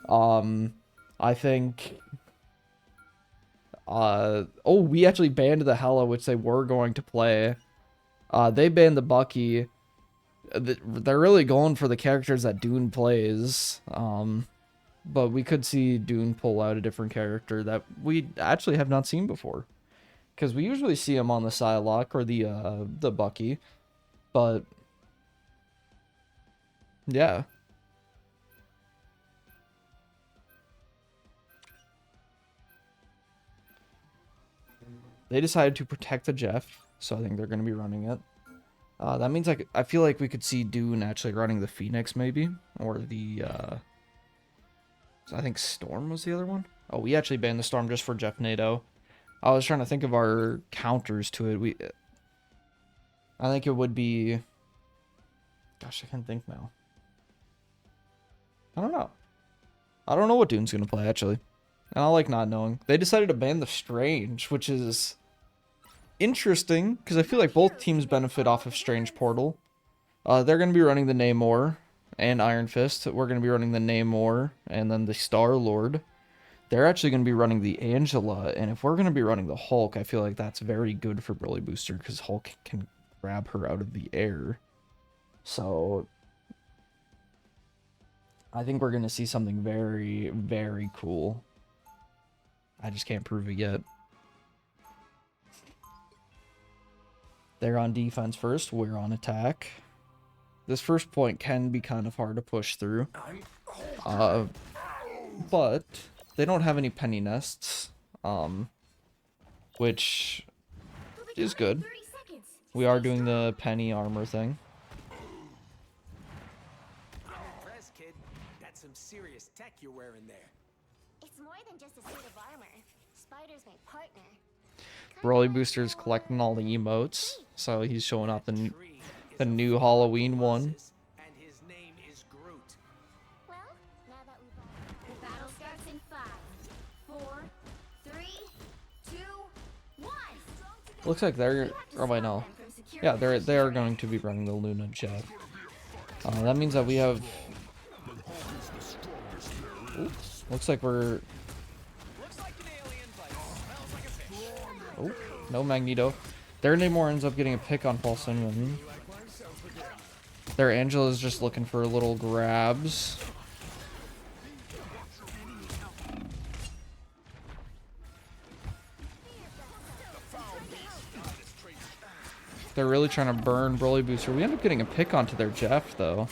S1: I think we actually banned the Hella, which they were going to play. They banned the Bucky. They're really going for the characters that Dune plays. But we could see Dune pull out a different character that we actually have not seen before. Because we usually see him on the Psylocke or the Bucky. But yeah. They decided to protect the Jeff, so I think they're going to be running it. That means I feel like we could see Dune actually running the Phoenix maybe, or the I think Storm was the other one. Oh, we actually banned the Storm just for Jeff NATO. I was trying to think of our counters to it. I think it would be, gosh, I can't think now. I don't know. I don't know what Dune's going to play, actually. And I like not knowing. They decided to ban the Strange, which is interesting, because I feel like both teams benefit off of Strange Portal. They're going to be running the Namor and Iron Fist. We're going to be running the Namor and then the Star-Lord. They're actually going to be running the Angela, and if we're going to be running the Hulk, I feel like that's very good for Broly Booster, because Hulk can grab her out of the air. So I think we're going to see something very, very cool. I just can't prove it yet. They're on defense first. We're on attack. This first point can be kind of hard to push through. But they don't have any penny nests, which is good. We are doing the penny armor thing.
S4: Press, kid. That's some serious tech you're wearing there.
S3: It's more than just a suit of armor. Spider's my partner.
S1: Broly Booster's collecting all the emotes, so he's showing off the new Halloween one.
S4: And his name is Groot.
S3: Well, now that we've all... The battle starts in 5, 4, 3, 2, 1.
S1: Looks like they're, oh wait, no. Yeah, they are going to be running the Luna Jeff. That means that we have, oops, looks like we're, oh, no Magneto. Their Namor ends up getting a pick on Paulson. Their Angela's just looking for little grabs. They're really trying to burn Broly Booster. We end up getting a pick onto their Jeff, though.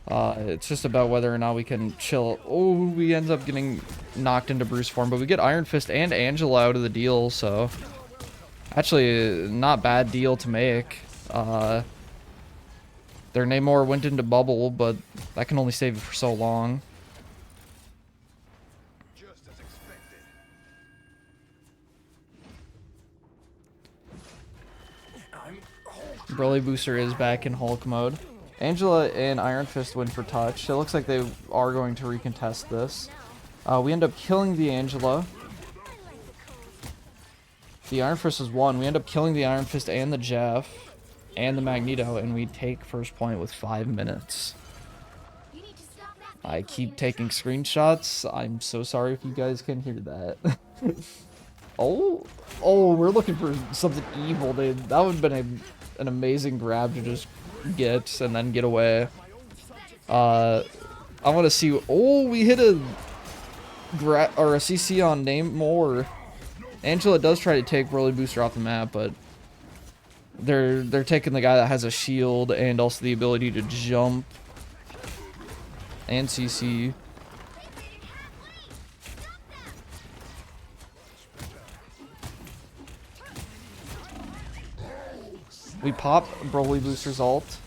S1: It's just about whether or not we can chill. Oh, we end up getting knocked into Bruce form, but we get Iron Fist and Angela out of the deal, so... Actually, not bad deal to make. Their Namor went into bubble, but that can only save it for so long. Broly Booster is back in Hulk mode. Angela and Iron Fist win for touch. It looks like they are going to recontest this. We end up killing the Angela. The Iron Fist is 1. We end up killing the Iron Fist and the Jeff and the Magneto, and we take first point with 5 minutes. I keep taking screenshots. I'm so sorry if you guys can hear that. Oh, we're looking for something evil, dude. That would have been an amazing grab to just get and then get away. I want to see. Oh, we hit a CC on Namor. Angela does try to take Broly Booster off the map, but they're taking the guy that has a shield and also the ability to jump and CC. We pop Broly Booster's ult.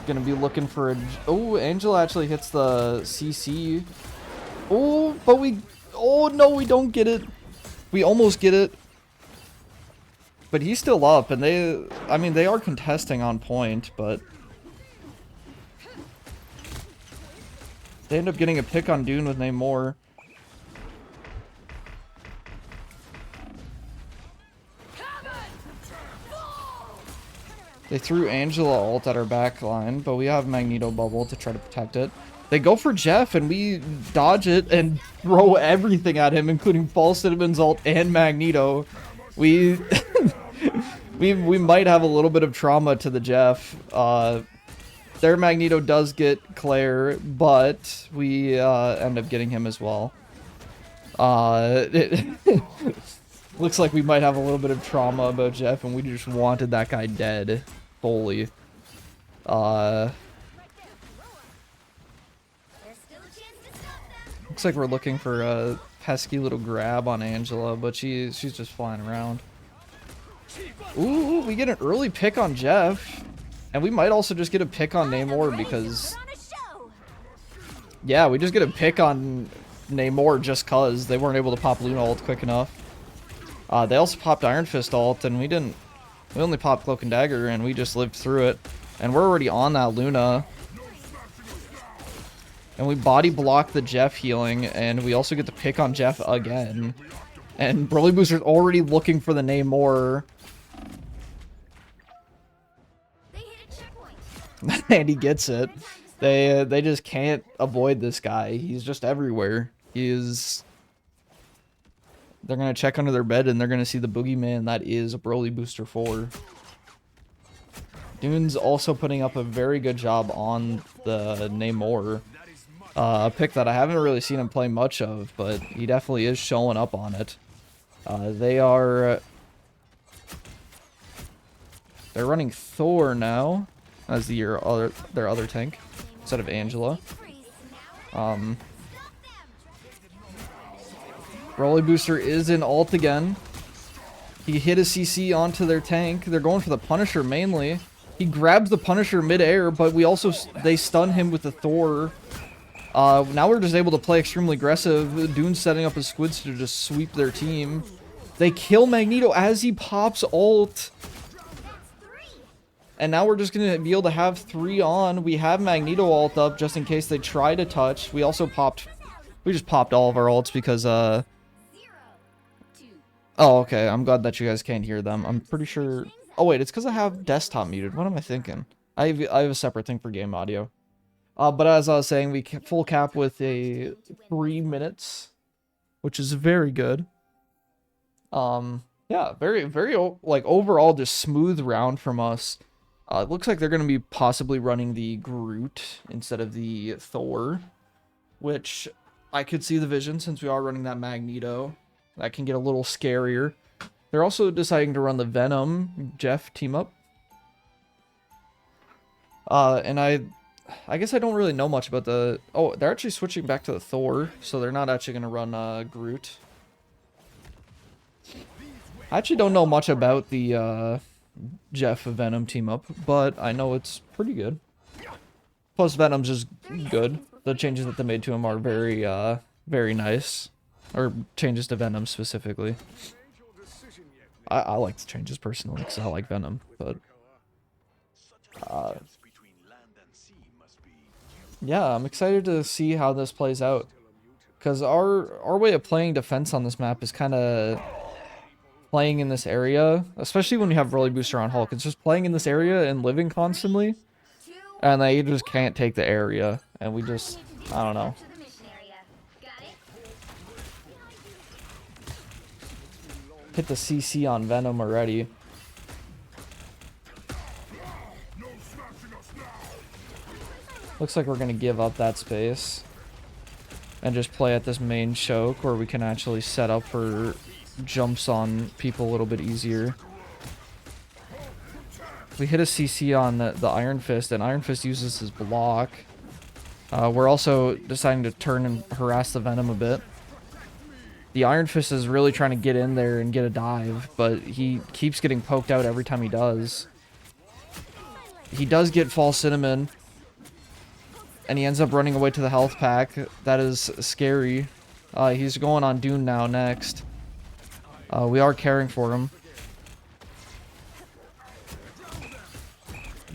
S1: Gonna be looking for a... Oh, Angela actually hits the CC. Oh, but we... Oh, no, we don't get it. We almost get it. But he's still up, and they... I mean, they are contesting on point, but... They end up getting a pick on Dune with Namor. They threw Angela ult at our back line, but we have Magneto bubble to try to protect it. They go for Jeff, and we dodge it and throw everything at him, including Paul Cinnamon's ult and Magneto. We we might have a little bit of trauma to the Jeff. Their Magneto does get Claire, but we end up getting him as well. Looks like we might have a little bit of trauma about Jeff, and we just wanted that guy dead. Fully.
S3: There's still a chance to stop them.
S1: Looks like we're looking for a pesky little grab on Angela, but she's just flying around. Ooh, we get an early pick on Jeff. And we might also just get a pick on Namor because... Yeah, we just get a pick on Namor just cause they weren't able to pop Luna ult quick enough. They also popped Iron Fist ult, and we didn't. We only popped Cloak and Dagger, and we just lived through it. And we're already on that Luna. And we body block the Jeff healing, and we also get the pick on Jeff again. And Broly Booster's already looking for the Namor.
S3: They hit a checkpoint.
S1: And he gets it. They just can't avoid this guy. He's just everywhere. He is... They're gonna check under their bed and they're gonna see the boogeyman that is Broly Booster 4. Dune's also putting up a very good job on the Namor. A pick that I haven't really seen him play much of, but he definitely is showing up on it. They're running Thor now as their other tank instead of Angela. Broly Booster is in ult again. He hit a CC onto their tank. They're going for the Punisher mainly. He grabs the Punisher mid-air, but they stun him with the Thor. Now we're just able to play extremely aggressive. Dune's setting up his squids to just sweep their team. They kill Magneto as he pops ult. And now we're just going to be able to have 3 on. We have Magneto ult up just in case they try to touch. We also popped... We just popped all of our ults because, Oh, okay. I'm glad that you guys can't hear them. I'm pretty sure... Oh, wait. It's because I have desktop muted. What am I thinking? I have a separate thing for game audio. But as I was saying, we full cap with a 3 minutes, which is very good. Yeah, very, like, overall, just smooth round from us. It looks like they're going to be possibly running the Groot instead of the Thor, which I could see the vision since we are running that Magneto. That can get a little scarier. They're also deciding to run the Venom Jeff team up. And I guess I don't really know much about the... Oh, they're actually switching back to the Thor, so they're not actually going to run Groot. I actually don't know much about the Jeff Venom team up, but I know it's pretty good. Plus, Venom's just good. The changes that they made to him are very, very nice. Or changes to Venom specifically. I like the changes personally because I like Venom, but yeah, I'm excited to see how this plays out because our way of playing defense on this map is kind of playing in this area, especially when you have Broly Booster on Hulk. It's just playing in this area and living constantly, and they just can't take the area, and we just, I don't know. Hit the CC on Venom already. Looks like we're going to give up that space and just play at this main choke where we can actually set up for jumps on people a little bit easier. We hit a CC on the Iron Fist, and Iron Fist uses his block. We're also deciding to turn and harass the Venom a bit. The Iron Fist is really trying to get in there and get a dive, but he keeps getting poked out every time he does. He does get False Cinnamon, and he ends up running away to the health pack. That is scary. He's going on Dune now next. We are caring for him.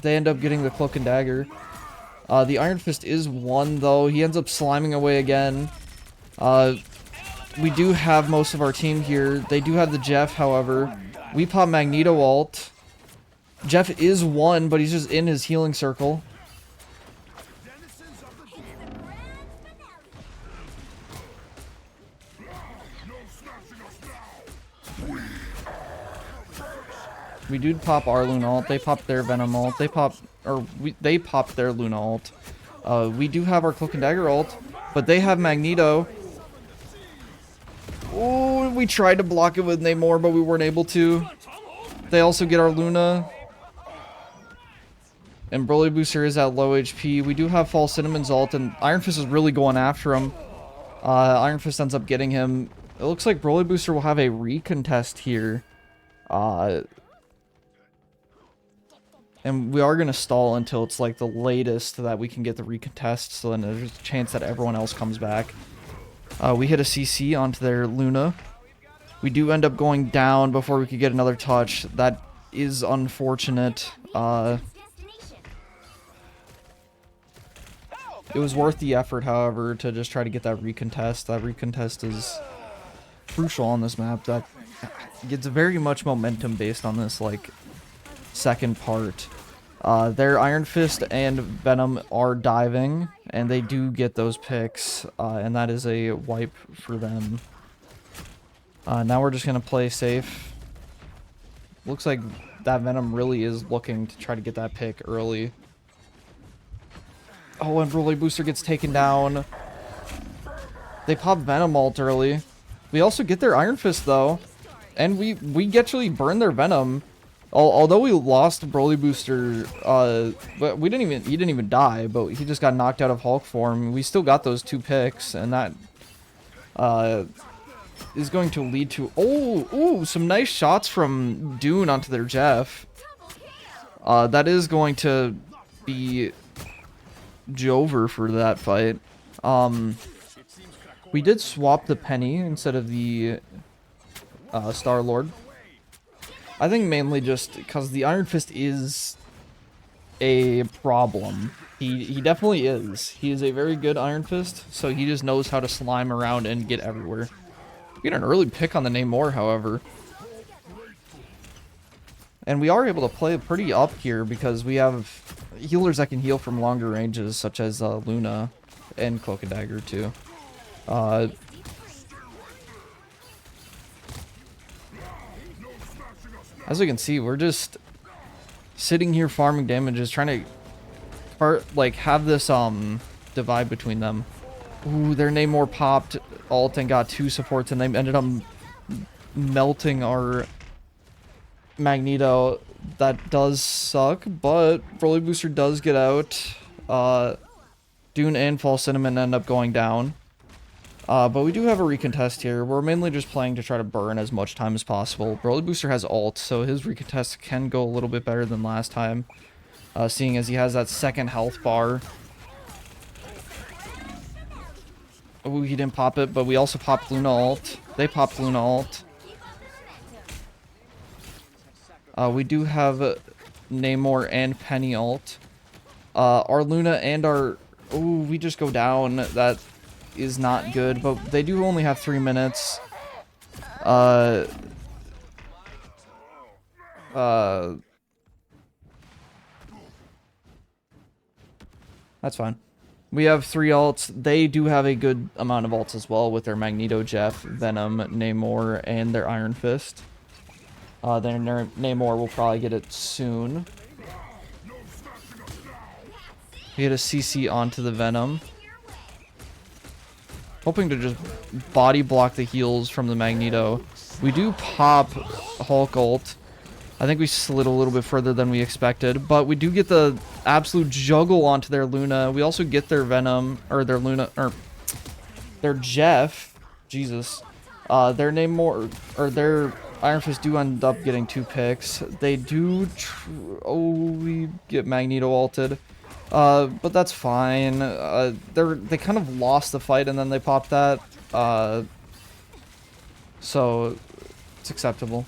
S1: They end up getting the Cloak and Dagger. The Iron Fist is one, though. He ends up sliming away again. We do have most of our team here. They do have the Jeff, however. We pop Magneto ult. Jeff is one, but he's just in his healing circle. We do pop our Luna ult. They popped their Venom ult. They popped their Luna ult. We do have our Cloak and Dagger ult, but they have Magneto. Oh, We tried to block it with Namor, but we weren't able to. They also get our Luna. And Broly Booster is at low HP. We do have Fall Cinnamon's ult, and Iron Fist is really going after him. Iron Fist ends up getting him. It looks like Broly Booster will have a recontest here. And we are going to stall until it's like the latest that we can get the recontest, so then there's a chance that everyone else comes back. We hit a CC onto their Luna. We do end up going down before we could get another touch. That is unfortunate. It was worth the effort, however, to just try to get that recontest. That recontest is crucial on this map. That gets very much momentum based on this, like, second part. Their Iron Fist and Venom are diving, and they do get those picks, and that is a wipe for them. Now we're just going to play safe. Looks like that Venom really is looking to try to get that pick early. Oh, and Broly Booster gets taken down. They pop Venom ult early. We also get their Iron Fist, though. And we actually burn their Venom. Although we lost Broly Booster, but he didn't even die, but he just got knocked out of Hulk form. We still got those 2 picks, and that is going to lead to some nice shots from Dune onto their Jeff. That is going to be Jover for that fight. We did swap the Penny instead of the Star-Lord. I think mainly just because the Iron Fist is a problem. He definitely is. He is a very good Iron Fist, so he just knows how to slime around and get everywhere. We get an early pick on the Namor, however. And we are able to play pretty up here because we have healers that can heal from longer ranges, such as Luna and Cloak and Dagger, too. As we can see, we're just sitting here farming damages, trying to have this divide between them. Ooh, their Namor popped ult and got 2 supports, and they ended up melting our Magneto. That does suck, but Broly Booster does get out. Dune and Fall Cinnamon end up going down. But we do have a recontest here. We're mainly just playing to try to burn as much time as possible. Broly Booster has ult, so his recontest can go a little bit better than last time. Seeing as he has that second health bar. Oh, he didn't pop it, but we also popped Luna ult. They popped Luna ult. We do have Namor and Penny ult. Our Luna and our... Oh, we just go down. That is not good, but they do only have 3 minutes. That's fine. We have 3 ults. They do have a good amount of ults as well with their Magneto, Jeff, Venom, Namor, and their Iron Fist. Their Namor will probably get it soon. We get a CC onto the Venom. Hoping to just body block the heals from the Magneto. We do pop Hulk ult. I think we slid a little bit further than we expected, but we do get the absolute juggle onto their Luna. We also get their Venom, or their Luna, or their Jeff. Jesus. Their Namor, or their Iron Fist do end up getting 2 picks. They do, we get Magneto ulted. But that's fine. They kind of lost the fight and then they popped that. So it's acceptable.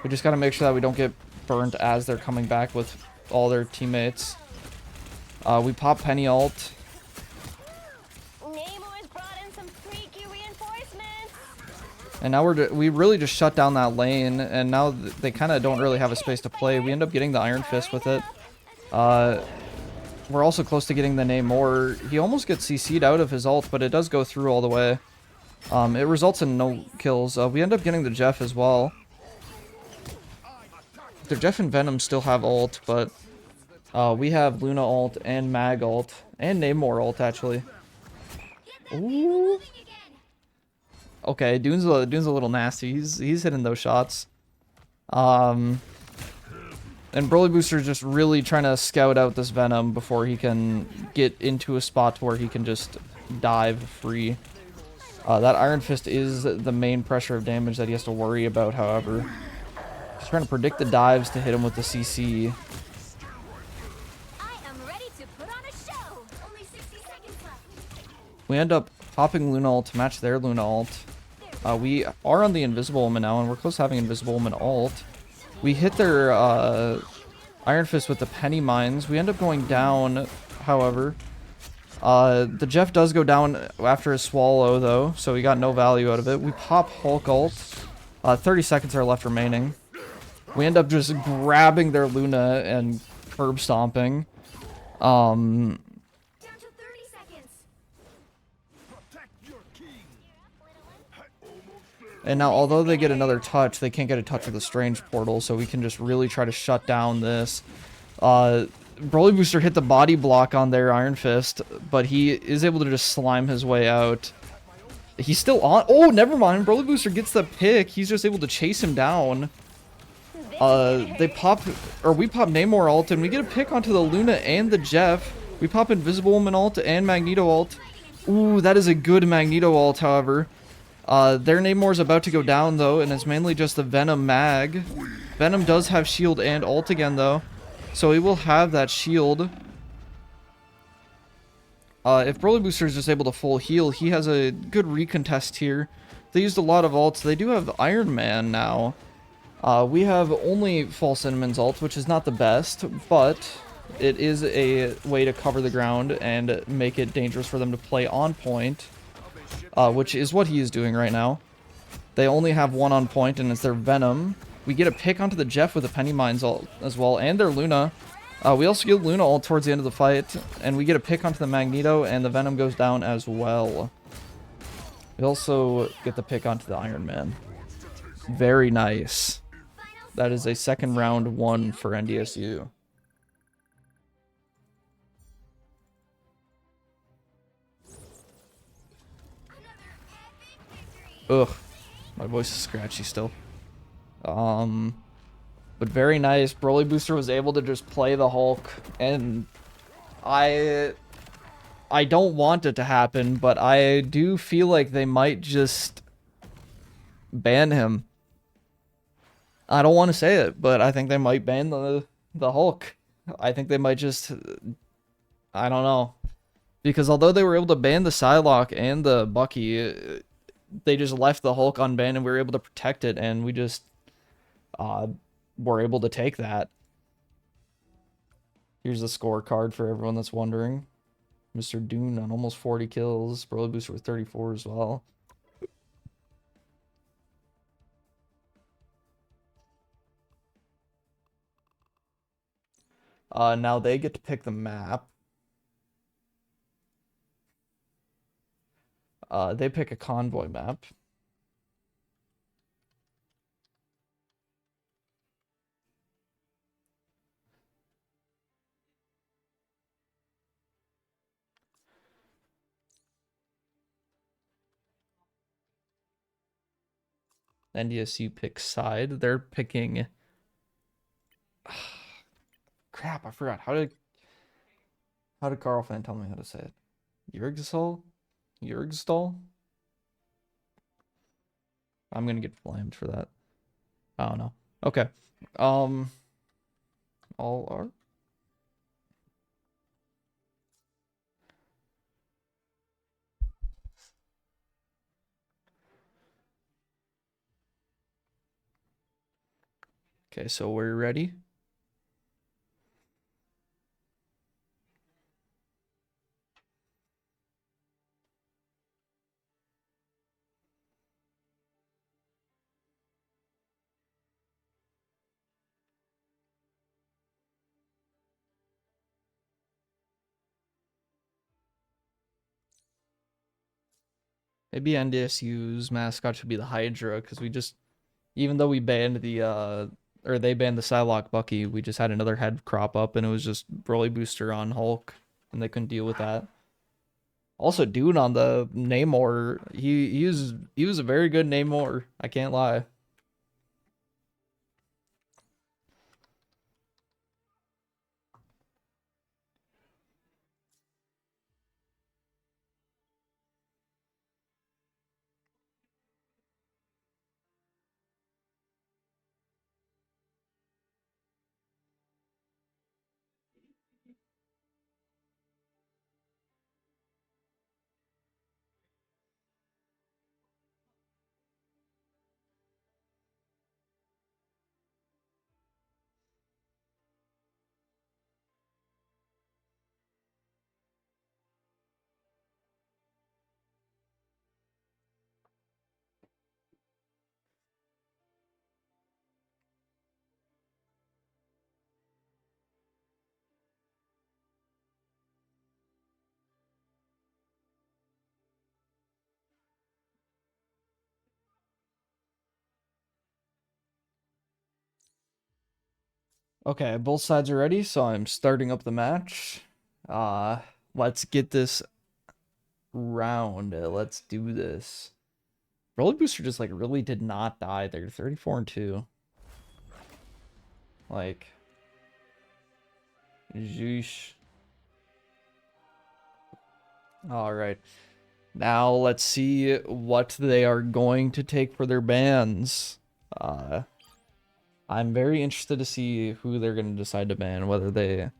S1: We just gotta make sure that we don't get burnt as they're coming back with all their teammates. We pop Penny ult.
S5: Namor's brought in some freaky reinforcements.
S1: And now we really just shut down that lane, and now they kind of don't really have a space to play. We end up getting the Iron Fist with it. We're also close to getting the Namor. He almost gets CC'd out of his ult, but it does go through all the way. It results in no kills. We end up getting the Jeff as well. The Jeff and Venom still have ult, but we have Luna ult and Mag ult and Namor ult, actually. Ooh. Okay, Dune's a little nasty. He's hitting those shots. And Broly Booster's just really trying to scout out this Venom before he can get into a spot where he can just dive free. That Iron Fist is the main pressure of damage that he has to worry about, however. He's trying to predict the dives to hit him with the CC.
S5: I am ready to put on a show.
S3: Only 60 seconds left.
S1: We end up popping Luna ult to match their Luna ult. We are on the Invisible Woman now, and we're close to having Invisible Woman ult. We hit their Iron Fist with the Penny Mines. We end up going down, however. The Jeff does go down after his Swallow, though, so we got no value out of it. We pop Hulk ult. 30 seconds are left remaining. We end up just grabbing their Luna and curb stomping.
S3: Down to 30 seconds.
S1: And now, although they get another touch, they can't get a touch with the Strange Portal, so we can just really try to shut down this. Broly Booster hit the body block on their Iron Fist, but he is able to just slime his way out. He's still on. Oh, never mind. Broly Booster gets the pick. He's just able to chase him down. We pop Namor ult, and we get a pick onto the Luna and the Jeff. We pop Invisible Woman ult and Magneto ult. Ooh, that is a good Magneto ult, however. Their Namor's about to go down, though, and it's mainly just the Venom mag. Venom does have shield and ult again, though, so he will have that shield. If Broly Booster is just able to full heal, he has a good recontest here. They used a lot of ults. They do have Iron Man now. We have only False Cinnamon's ult, which is not the best, but it is a way to cover the ground and make it dangerous for them to play on point, which is what he is doing right now. They only have one on point, and it's their Venom. We get a pick onto the Jeff with a Penny Mines ult as well, and their Luna. We also get Luna ult towards the end of the fight, and we get a pick onto the Magneto, and the Venom goes down as well. We also get the pick onto the Iron Man. Very nice. That is a second round 1 for NDSU. Ugh, my voice is scratchy still. But very nice. Broly Booster was able to just play the Hulk, and I don't want it to happen, but I do feel like they might just ban him. I don't want to say it, but I think they might ban the Hulk. I think they might just, I don't know. Because although they were able to ban the Psylocke and the Bucky, they just left the Hulk unbanned, and we were able to protect it, and we just were able to take that. Here's the scorecard for everyone that's wondering. Mr. Dune on almost 40 kills. Broly Booster with 34 as well. Now they get to pick the map. They pick a convoy map. NDSU picks side. They're picking... Crap, I forgot. How did Carl Fan tell me how to say it? Yurgstal? I'm gonna get blamed for that. I don't know. Okay. All are... Okay, so we're ready. Maybe NDSU's mascot should be the Hydra, because we just, even though we banned the, or they banned the Psylocke Bucky, we just had another head crop up, and it was just Broly Booster on Hulk, and they couldn't deal with that. Also, dude on the Namor, he was a very good Namor. I can't lie. Okay, both sides are ready, so I'm starting up the match. Uh, let's get this round. Let's do this. Roller Booster just like really did not die. They're 34-2. Like, jeesh. All right. Now let's see what they are going to take for their bans. I'm very interested to see who they're going to decide to ban, whether they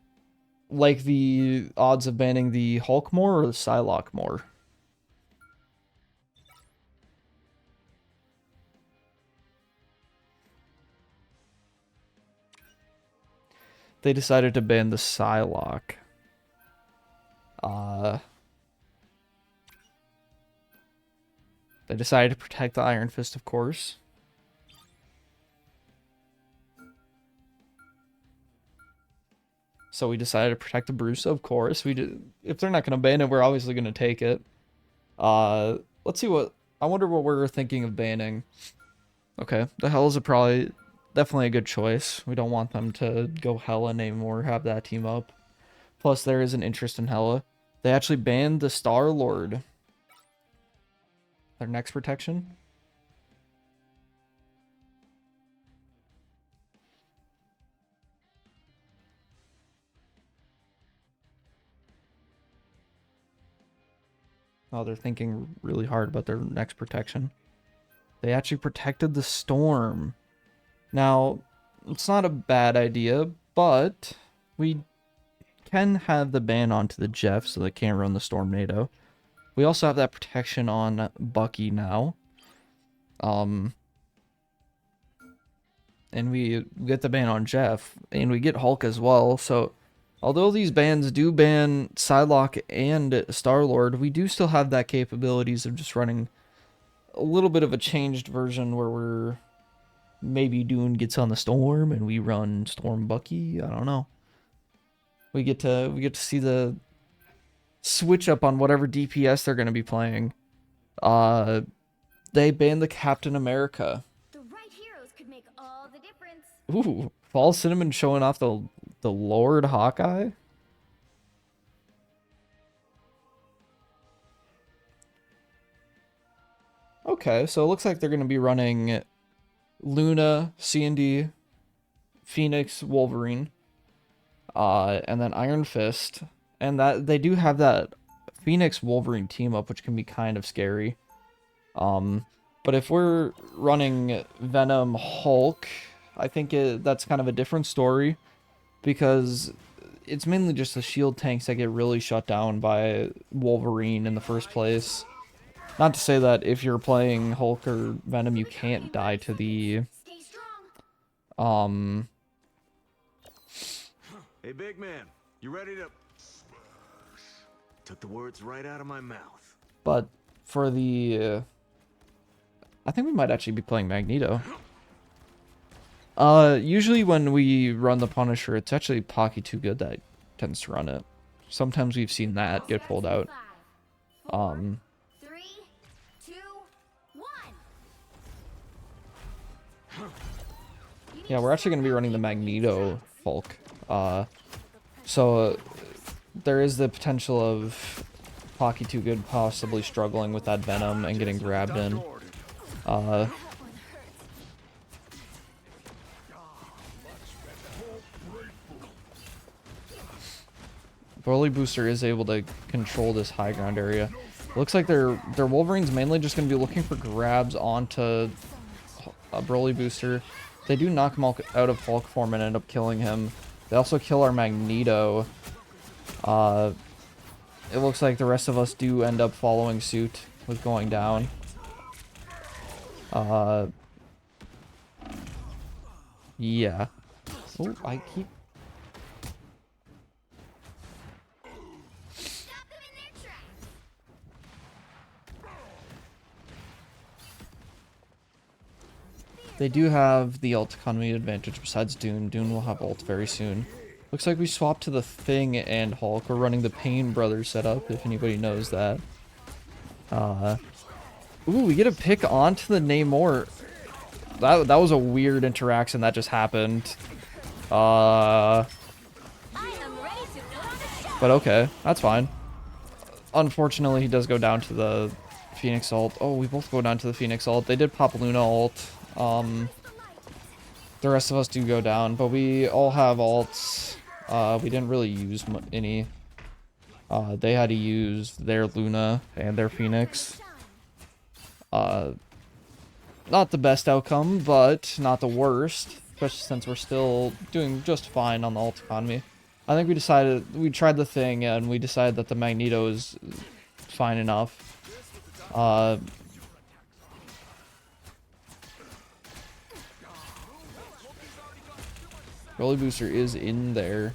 S1: like the odds of banning the Hulk more or the Psylocke more. They decided to ban the Psylocke. They decided to protect the Iron Fist, of course. So we decided to protect the Bruce, of course. We did. If they're not going to ban it, we're obviously going to take it. Let's see what... I wonder what we're thinking of banning. Okay, the Hellas are probably... definitely a good choice. We don't want them to go Hella anymore, have that team up. Plus, there is an interest in Hella. They actually banned the Star-Lord. Their next protection. Oh, they're thinking really hard about their next protection. They actually protected the Storm. Now, it's not a bad idea, but we can have the ban onto the Jeff so they can't run the Stormnado. We also have that protection on Bucky now. And we get the ban on Jeff, and we get Hulk as well, so although these bans do ban Psylocke and Star-Lord, we do still have that capabilities of just running a little bit of a changed version where we're maybe Dune gets on the Storm and we run Storm Bucky. I don't know. We get to see the switch up on whatever DPS they're going to be playing. They banned the Captain America.
S3: The right heroes could make all the difference.
S1: Ooh, Fall Cinnamon showing off the Lord Hawkeye. Okay, so it looks like they're going to be running Luna, C&D, Phoenix, Wolverine, and then Iron Fist. And that they do have that Phoenix Wolverine team up, which can be kind of scary. But if we're running Venom Hulk, I think that's kind of a different story, because it's mainly just the shield tanks that get really shut down by Wolverine in the first place. Not to say that if you're playing Hulk or Venom, you can't die to the,
S3: Stay strong.
S6: Hey, big man, you ready to... Took the words right out of my mouth.
S1: but for the, I think we might actually be playing Magneto. Usually when we run the Punisher, it's actually Pocky Too Good that tends to run it. Sometimes we've seen that get pulled out.
S3: 5, 4, 3, 2, 1.
S1: Yeah, we're actually going to be running the Magneto Hulk. So there is the potential of Pocky Too Good possibly struggling with that Venom and getting grabbed in. Broly Booster is able to control this high ground area. Looks like their Wolverine's mainly just going to be looking for grabs onto a Broly Booster. They do knock him out of Hulk form and end up killing him. They also kill our Magneto. It looks like the rest of us do end up following suit with going down. Yeah. Oh, I keep...
S3: Stop them in their tracks.
S1: They do have the ult economy advantage besides Dune. Dune will have ult very soon. Looks like we swapped to the Thing and Hulk. We're running the Pain Brothers setup, if anybody knows that. Ooh, we get a pick onto the Namor. That was a weird interaction that just happened. But okay, that's fine. Unfortunately, he does go down to the Phoenix ult. Oh, we both go down to the Phoenix ult. They did pop Luna ult. The rest of us do go down, but we all have ults. We didn't really use any. They had to use their Luna and their Phoenix. Not the best outcome, but not the worst, especially since we're still doing just fine on the ult economy. I think we tried the Thing, and we decided that the Magneto is fine enough. Broly Booster is in there.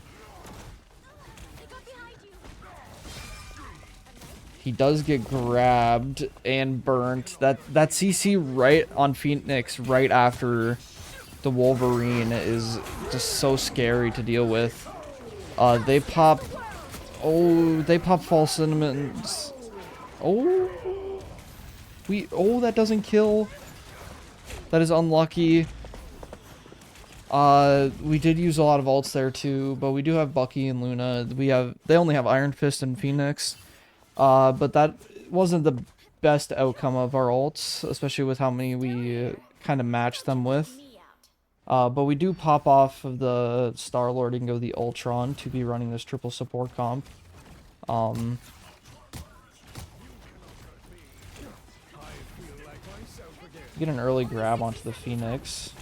S1: He does get grabbed and burnt. That CC right on Phoenix right after the Wolverine is just so scary to deal with. They pop... Oh, they pop false sentiments. Oh. That doesn't kill. That is unlucky. We did use a lot of ults there too, but we do have Bucky and Luna. They only have Iron Fist and Phoenix. But that wasn't the best outcome of our ults, especially with how many we kind of matched them with. But we do pop off of the Star-Lord and go the Ultron to be running this triple support comp. Get an early grab onto the Phoenix.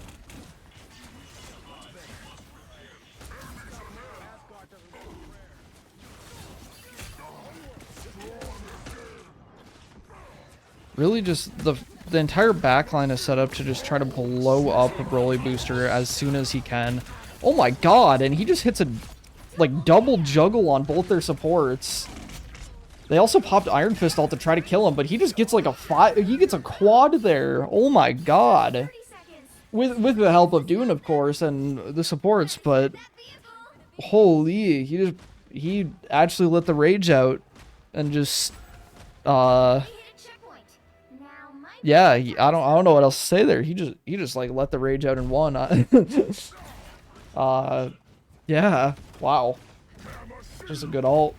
S1: Really just the entire backline is set up to just try to blow up a Broly Booster as soon as he can. Oh my god, and he just hits a like double juggle on both their supports. They also popped Iron Fist ult to try to kill him, but he just gets like he gets a quad there. Oh my god. With the help of Dune, of course, and the supports, but holy, he actually let the rage out and just yeah, I don't know what else to say there. He just like let the rage out and won. Yeah, wow. Just a good ult.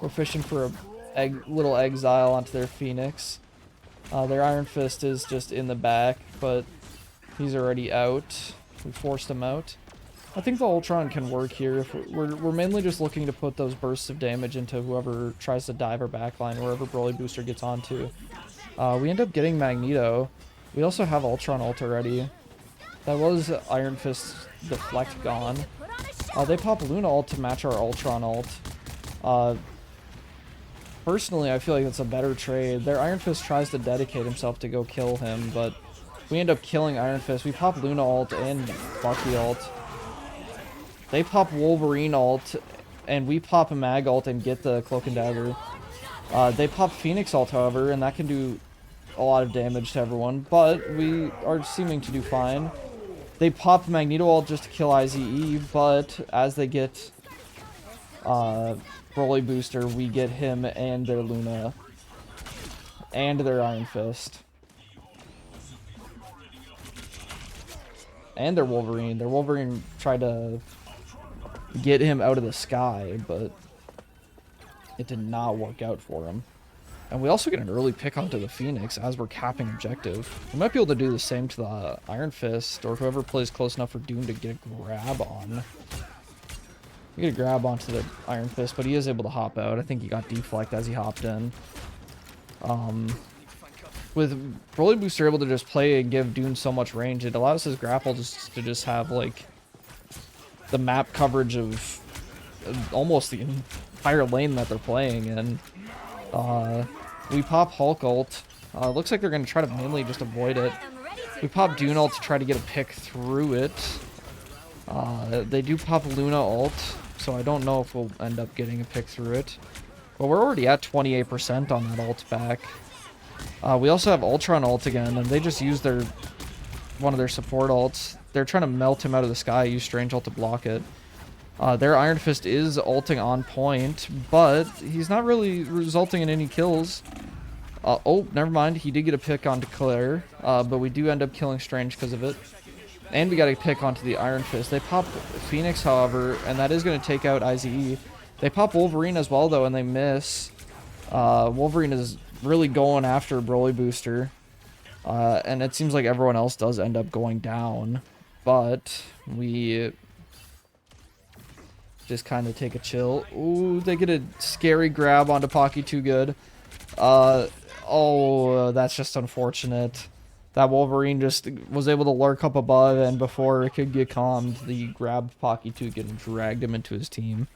S1: We're fishing for a little exile onto their Phoenix. Their Iron Fist is just in the back, but he's already out. We forced him out. I think the Ultron can work here. If we're mainly just looking to put those bursts of damage into whoever tries to dive our backline, wherever Broly Booster gets onto. We end up getting Magneto. We also have Ultron ult already. That was Iron Fist deflect gone. They pop Luna ult to match our Ultron ult. Personally, I feel like it's a better trade. Their Iron Fist tries to dedicate himself to go kill him, but we end up killing Iron Fist. We pop Luna ult and Bucky ult. They pop Wolverine ult, and we pop a Mag ult and get the Cloak and Dagger. They pop Phoenix ult, however, and that can do a lot of damage to everyone, but we are seeming to do fine. They pop Magneto ult just to kill IZE, but as they get Broly Booster, we get him and their Luna and their Iron Fist. And their Wolverine. Their Wolverine tried to get him out of the sky, but it did not work out for him. And we also get an early pick onto the Phoenix as we're capping objective. We might be able to do the same to the Iron Fist, or whoever plays close enough for Dune to get a grab on. We get a grab onto the Iron Fist, but he is able to hop out. I think he got deflect as he hopped in. With Broly Booster able to just play and give Dune so much range, it allows his grapple to just have, like, the map coverage of almost the entire lane that they're playing in. We pop Hulk ult. Looks like they're going to try to mainly just avoid it. We pop Dune ult to try to get a pick through it. They do pop Luna ult, so I don't know if we'll end up getting a pick through it. But we're already at 28% on that ult back. We also have Ultron ult again, and they just use one of their support ults. They're trying to melt him out of the sky, use Strange ult to block it. Their Iron Fist is ulting on point, but he's not really resulting in any kills. Oh, never mind. He did get a pick onto Claire, but we do end up killing Strange because of it. And we got a pick onto the Iron Fist. They pop Phoenix, however, and that is going to take out IZE. They pop Wolverine as well, though, and they miss. Wolverine is really going after Broly Booster. And it seems like everyone else does end up going down. But we just kind of take a chill. Ooh, they get a scary grab onto Pocky Too Good. Oh, that's just unfortunate. That Wolverine just was able to lurk up above, and before it could get calmed, the grabbed Pocky Too Good and dragged him into his team.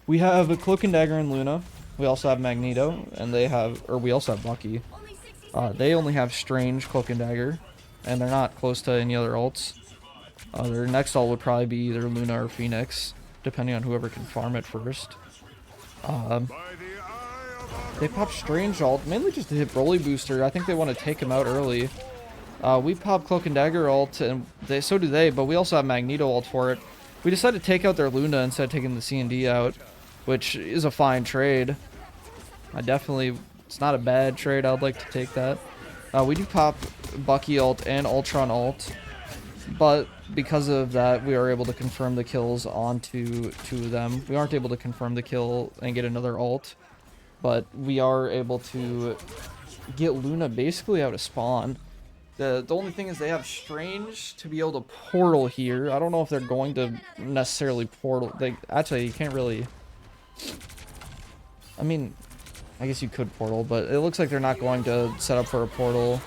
S1: We have a Cloak and Dagger and Luna. We also have Magneto, and we also have Bucky. They only have Strange, Cloak and Dagger, and they're not close to any other ults. Their next ult would probably be either Luna or Phoenix, depending on whoever can farm it first. They pop Strange ult, mainly just to hit Broly Booster. I think they want to take him out early. We pop Cloak and Dagger ult, and so do they, but we also have Magneto ult for it. We decided to take out their Luna instead of taking the C&D out, which is a fine trade. It's not a bad trade. I'd like to take that. We do pop Bucky ult and Ultron ult, but because of that, we are able to confirm the kills onto two of them. We aren't able to confirm the kill and get another ult, but we are able to get Luna basically out of spawn. The only thing is they have Strange to be able to portal here. I don't know if they're going to necessarily portal. Actually, you can't really... I mean, I guess you could portal, but it looks like they're not going to set up for a portal.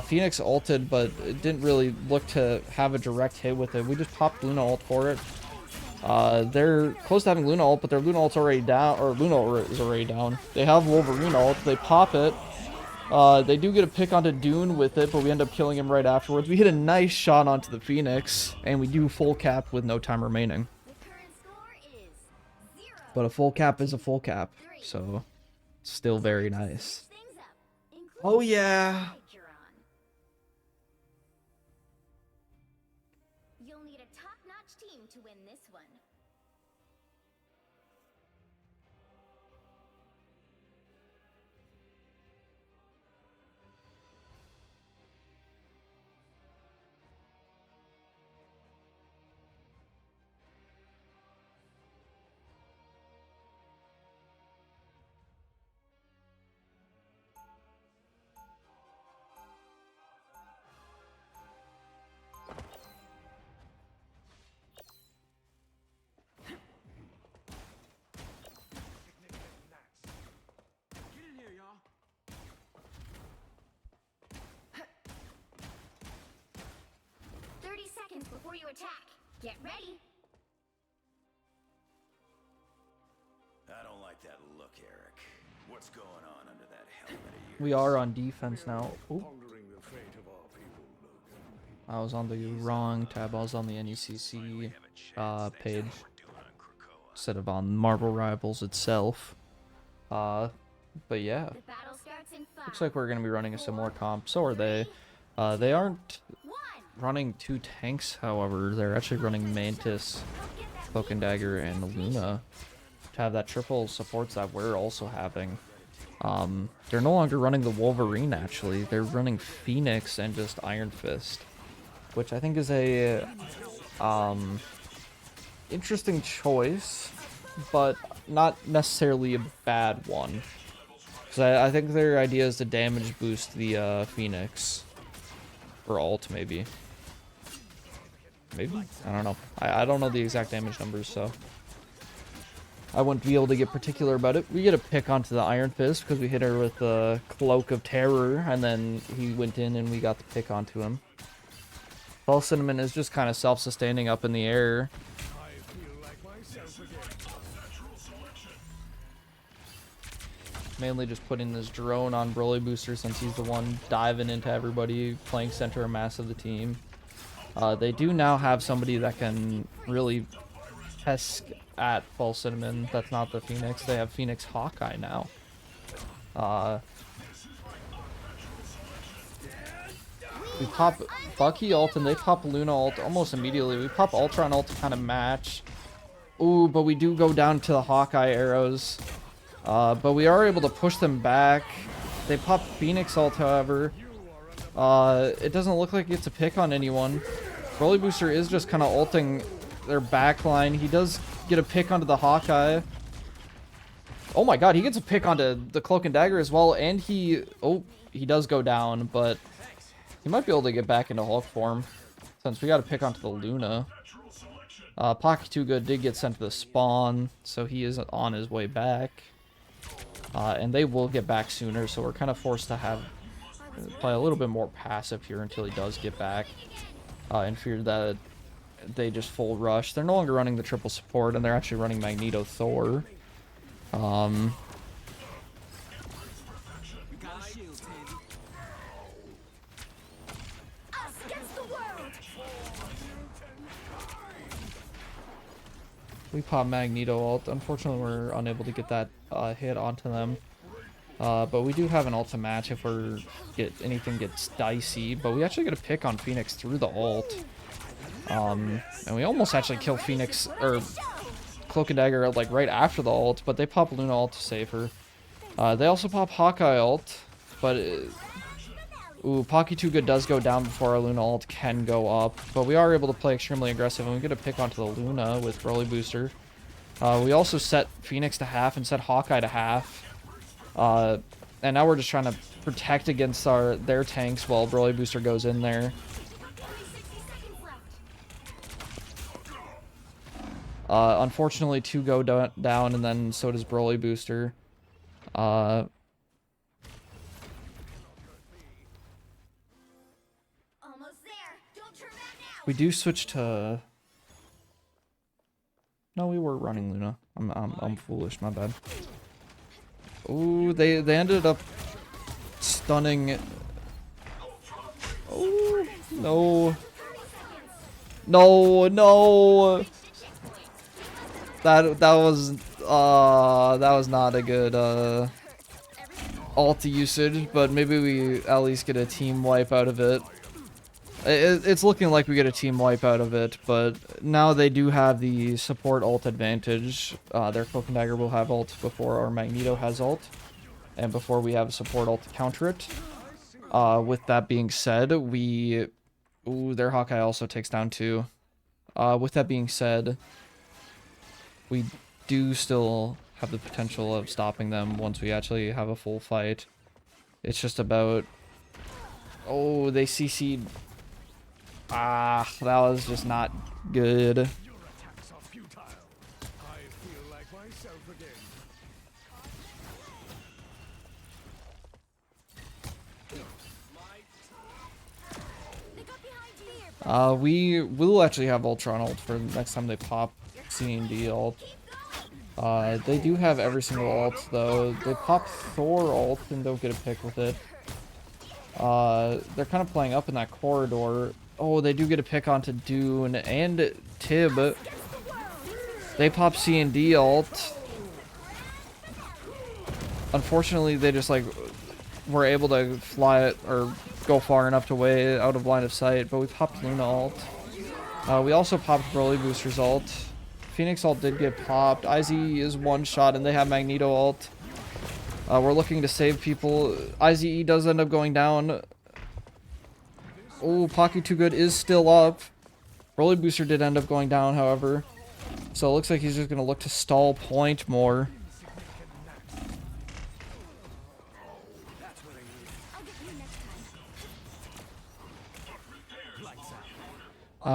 S1: Phoenix ulted, but it didn't really look to have a direct hit with it. We just popped Luna ult for it. They're close to having Luna ult, but their Luna ult's already down, or Luna is already down. They have Wolverine ult, they pop it. They do get a pick onto Dune with it, but we end up killing him right afterwards. We hit a nice shot onto the Phoenix, and we do full cap with no time remaining. But a full cap is a full cap, so still very nice. Oh yeah!
S3: You'll need a top-notch team to win this one.
S4: Get in here, y'all.
S3: 30 seconds before you attack. Get ready.
S6: I don't like that look, Eric. What's going on under that helmet of yours?
S1: We are on defense now. Ooh.
S4: Pondering the fate of our people, Logan.
S1: I was on the wrong tab. I was on the NECC page instead of on Marvel Rivals itself. But yeah,
S3: The battle starts in 5.
S1: looks like we're gonna be running a similar comp. So are they. They aren't
S3: 1.
S1: running 2 tanks, however. They're actually running Mantis, Cloak and Dagger, and Luna to have that triple supports that we're also having. They're no longer running the Wolverine, actually. They're running Phoenix and just Iron Fist, which I think is a interesting choice, but not necessarily a bad one. Because I think their idea is to damage boost the Phoenix. Or ult, maybe. Maybe? I don't know. I don't know the exact damage numbers, so I wouldn't be able to get particular about it. We get a pick onto the Iron Fist because we hit her with the Cloak of Terror, and then he went in and we got the pick onto him. False Cinnamon is just kind of self-sustaining up in the air.
S4: I feel like myself again.
S1: Mainly just putting this drone on Broly Booster since he's the one diving into everybody, playing center mass of the team. They do now have somebody that can really pesk at False Cinnamon. That's not the Phoenix. They have Phoenix Hawkeye now. We pop Bucky ult and they pop Luna ult almost immediately. We pop Ultron ult to kind of match. Ooh, but we do go down to the Hawkeye arrows. But we are able to push them back. They pop Phoenix ult, however. It doesn't look like he gets a pick on anyone. Broly Booster is just kind of ulting their backline. He does get a pick onto the Hawkeye. Oh my god, he gets a pick onto the Cloak and Dagger as well, and he does go down, but he might be able to get back into Hulk form since we got a pick onto the Luna. Pocky Too Good did get sent to the spawn, so he is on his way back. And they will get back sooner, so we're kind of forced to play a little bit more passive here until he does get back. In fear that they just full rush. They're no longer running the triple support, and they're actually running Magneto Thor.
S5: Us against the world.
S1: We pop Magneto ult. Unfortunately, we're unable to get that hit onto them. But we do have an ult to match if anything gets dicey. But we actually get a pick on Phoenix through the ult. And we almost actually kill Phoenix, or Cloak and Dagger, like right after the ult. But they pop Luna ult to save her. They also pop Hawkeye ult. But, ooh, Pocky Too Good does go down before our Luna ult can go up. But we are able to play extremely aggressive. And we get a pick onto the Luna with Broly Booster. We also set Phoenix to half and set Hawkeye to half. And now we're just trying to protect against their tanks while Broly Booster goes in there. Unfortunately, 2 go down, and then so does Broly Booster.
S3: Almost there. Don't turn back now.
S1: We do switch to... No, we were running Luna. I'm foolish, my bad. Ooh, they ended up stunning. Oh no. No. That was not a good ult usage, but maybe we at least get a team wipe out of it. It's looking like we get a team wipe out of it, but now they do have the support ult advantage. Their Cloak and Dagger will have ult before our Magneto has ult, and before we have a support ult to counter it. With that being said, their Hawkeye also takes down 2. With that being said, we do still have the potential of stopping them once we actually have a full fight. It's just about... Oh, they CC'd. Ah, that was just not good.
S4: Your attacks are futile. I feel like myself again.
S5: They got behind you.
S1: We will actually have Ultron ult for next time they pop C&D ult. They do have every single ult though. They pop Thor ult and don't get a pick with it. They're kind of playing up in that corridor. Oh, they do get a pick onto Dune and Tib. They pop C&D ult. Unfortunately, they just like were able to fly it or go far enough to way out of line of sight, but we popped Luna ult. We also popped Broly Booster's ult. Phoenix ult did get popped. IZE is one shot and they have Magneto ult. We're looking to save people. IZE does end up going down. Oh, Pocky Too Good is still up. Broly Booster did end up going down, however. So it looks like he's just going to look to stall point more.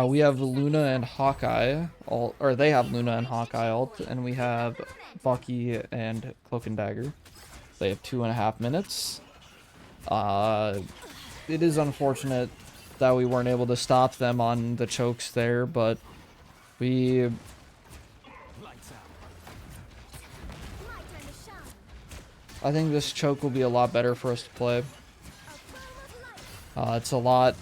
S1: We have Luna and Hawkeye, or they have Luna and Hawkeye ult, and we have Bucky and Cloak and Dagger. They have 2.5 minutes. It is unfortunate that we weren't able to stop them on the chokes there, but we... I think this choke will be a lot better for us to play. It's a lot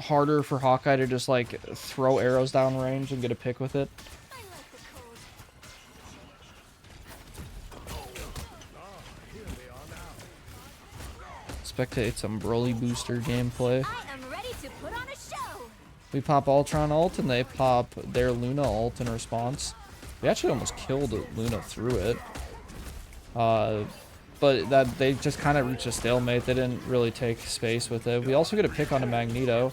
S1: harder for Hawkeye to just like throw arrows down range and get a pick with it. Spectate some Broly booster gameplay.
S5: I am ready to put on a show.
S1: We pop Ultron ult and they pop their Luna ult in response. We actually almost killed Luna through it. But that they just kind of reached a stalemate. They didn't really take space with it. We also get a pick on a Magneto.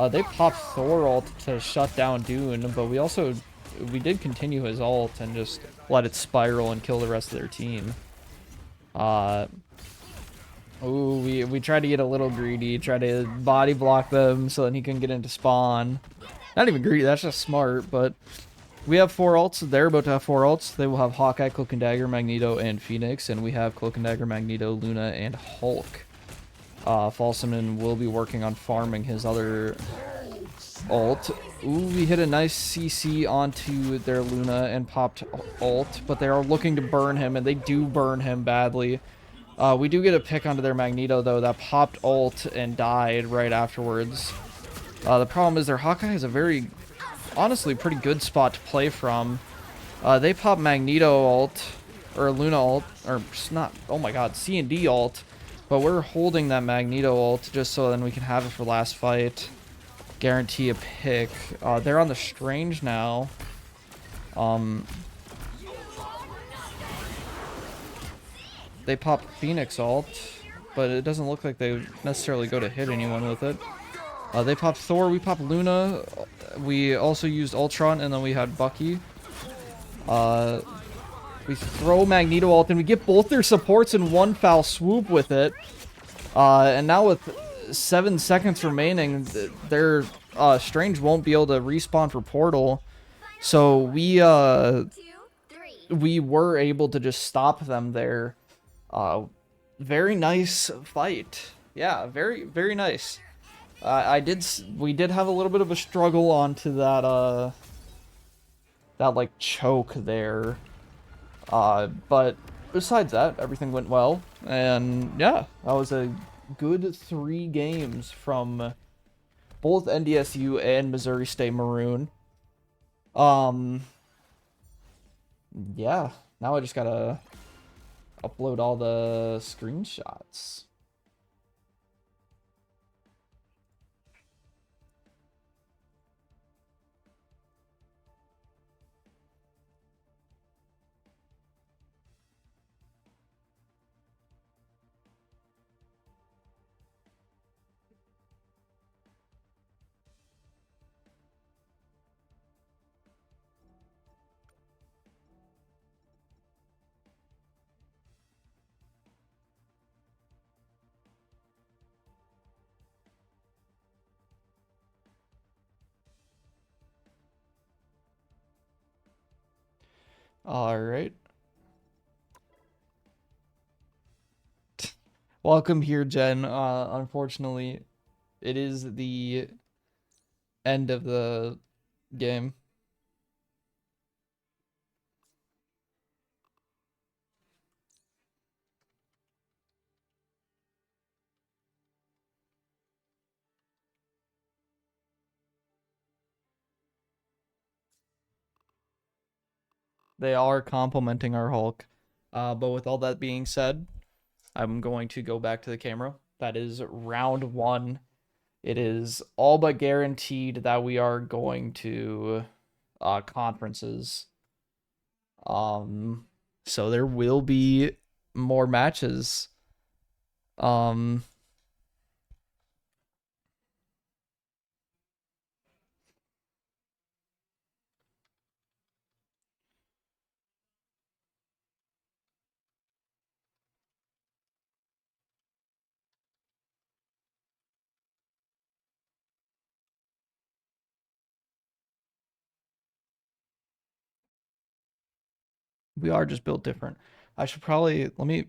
S1: They popped Thor ult to shut down Dune, but we did continue his ult and just let it spiral and kill the rest of their team. Ooh, we tried to get a little greedy, try to body block them so that he can get into spawn. Not even greedy, that's just smart, but we have 4 ults. They're about to have 4 ults. They will have Hawkeye, Cloak and Dagger, Magneto, and Phoenix, and we have Cloak and Dagger, Magneto, Luna, and Hulk. Falseman will be working on farming his other ult. Ooh, we hit a nice CC onto their Luna and popped ult, but they are looking to burn him, and they do burn him badly. We do get a pick onto their Magneto, though, that popped ult and died right afterwards. The problem is their Hawkeye has a very, honestly, pretty good spot to play from. They pop Magneto ult, or Luna ult, or not, oh my god, C&D ult, but we're holding that Magneto ult just so then we can have it for last fight. Guarantee a pick. They're on the Strange now. They pop Phoenix ult, but it doesn't look like they necessarily go to hit anyone with it. They pop Thor, we pop Luna, we also used Ultron, and then we had Bucky. We throw Magneto ult, and we get both their supports in one foul swoop with it. And now with 7 seconds remaining, their Strange won't be able to respawn for Portal. So we were able to just stop them there. Very nice fight. Yeah, very, very nice. We did have a little bit of a struggle onto that, that, like, choke there. But besides that, everything went well. And, yeah, that was a good 3 games from both NDSU and Missouri State Maroon. Yeah, now I just gotta upload all the screenshots. All right. Welcome here, Jen. Unfortunately, it is the end of the game. They are complimenting our Hulk. But with all that being said, I'm going to go back to the camera. That is round 1. It is all but guaranteed that we are going to conferences. So there will be more matches. We are just built different. I should probably let me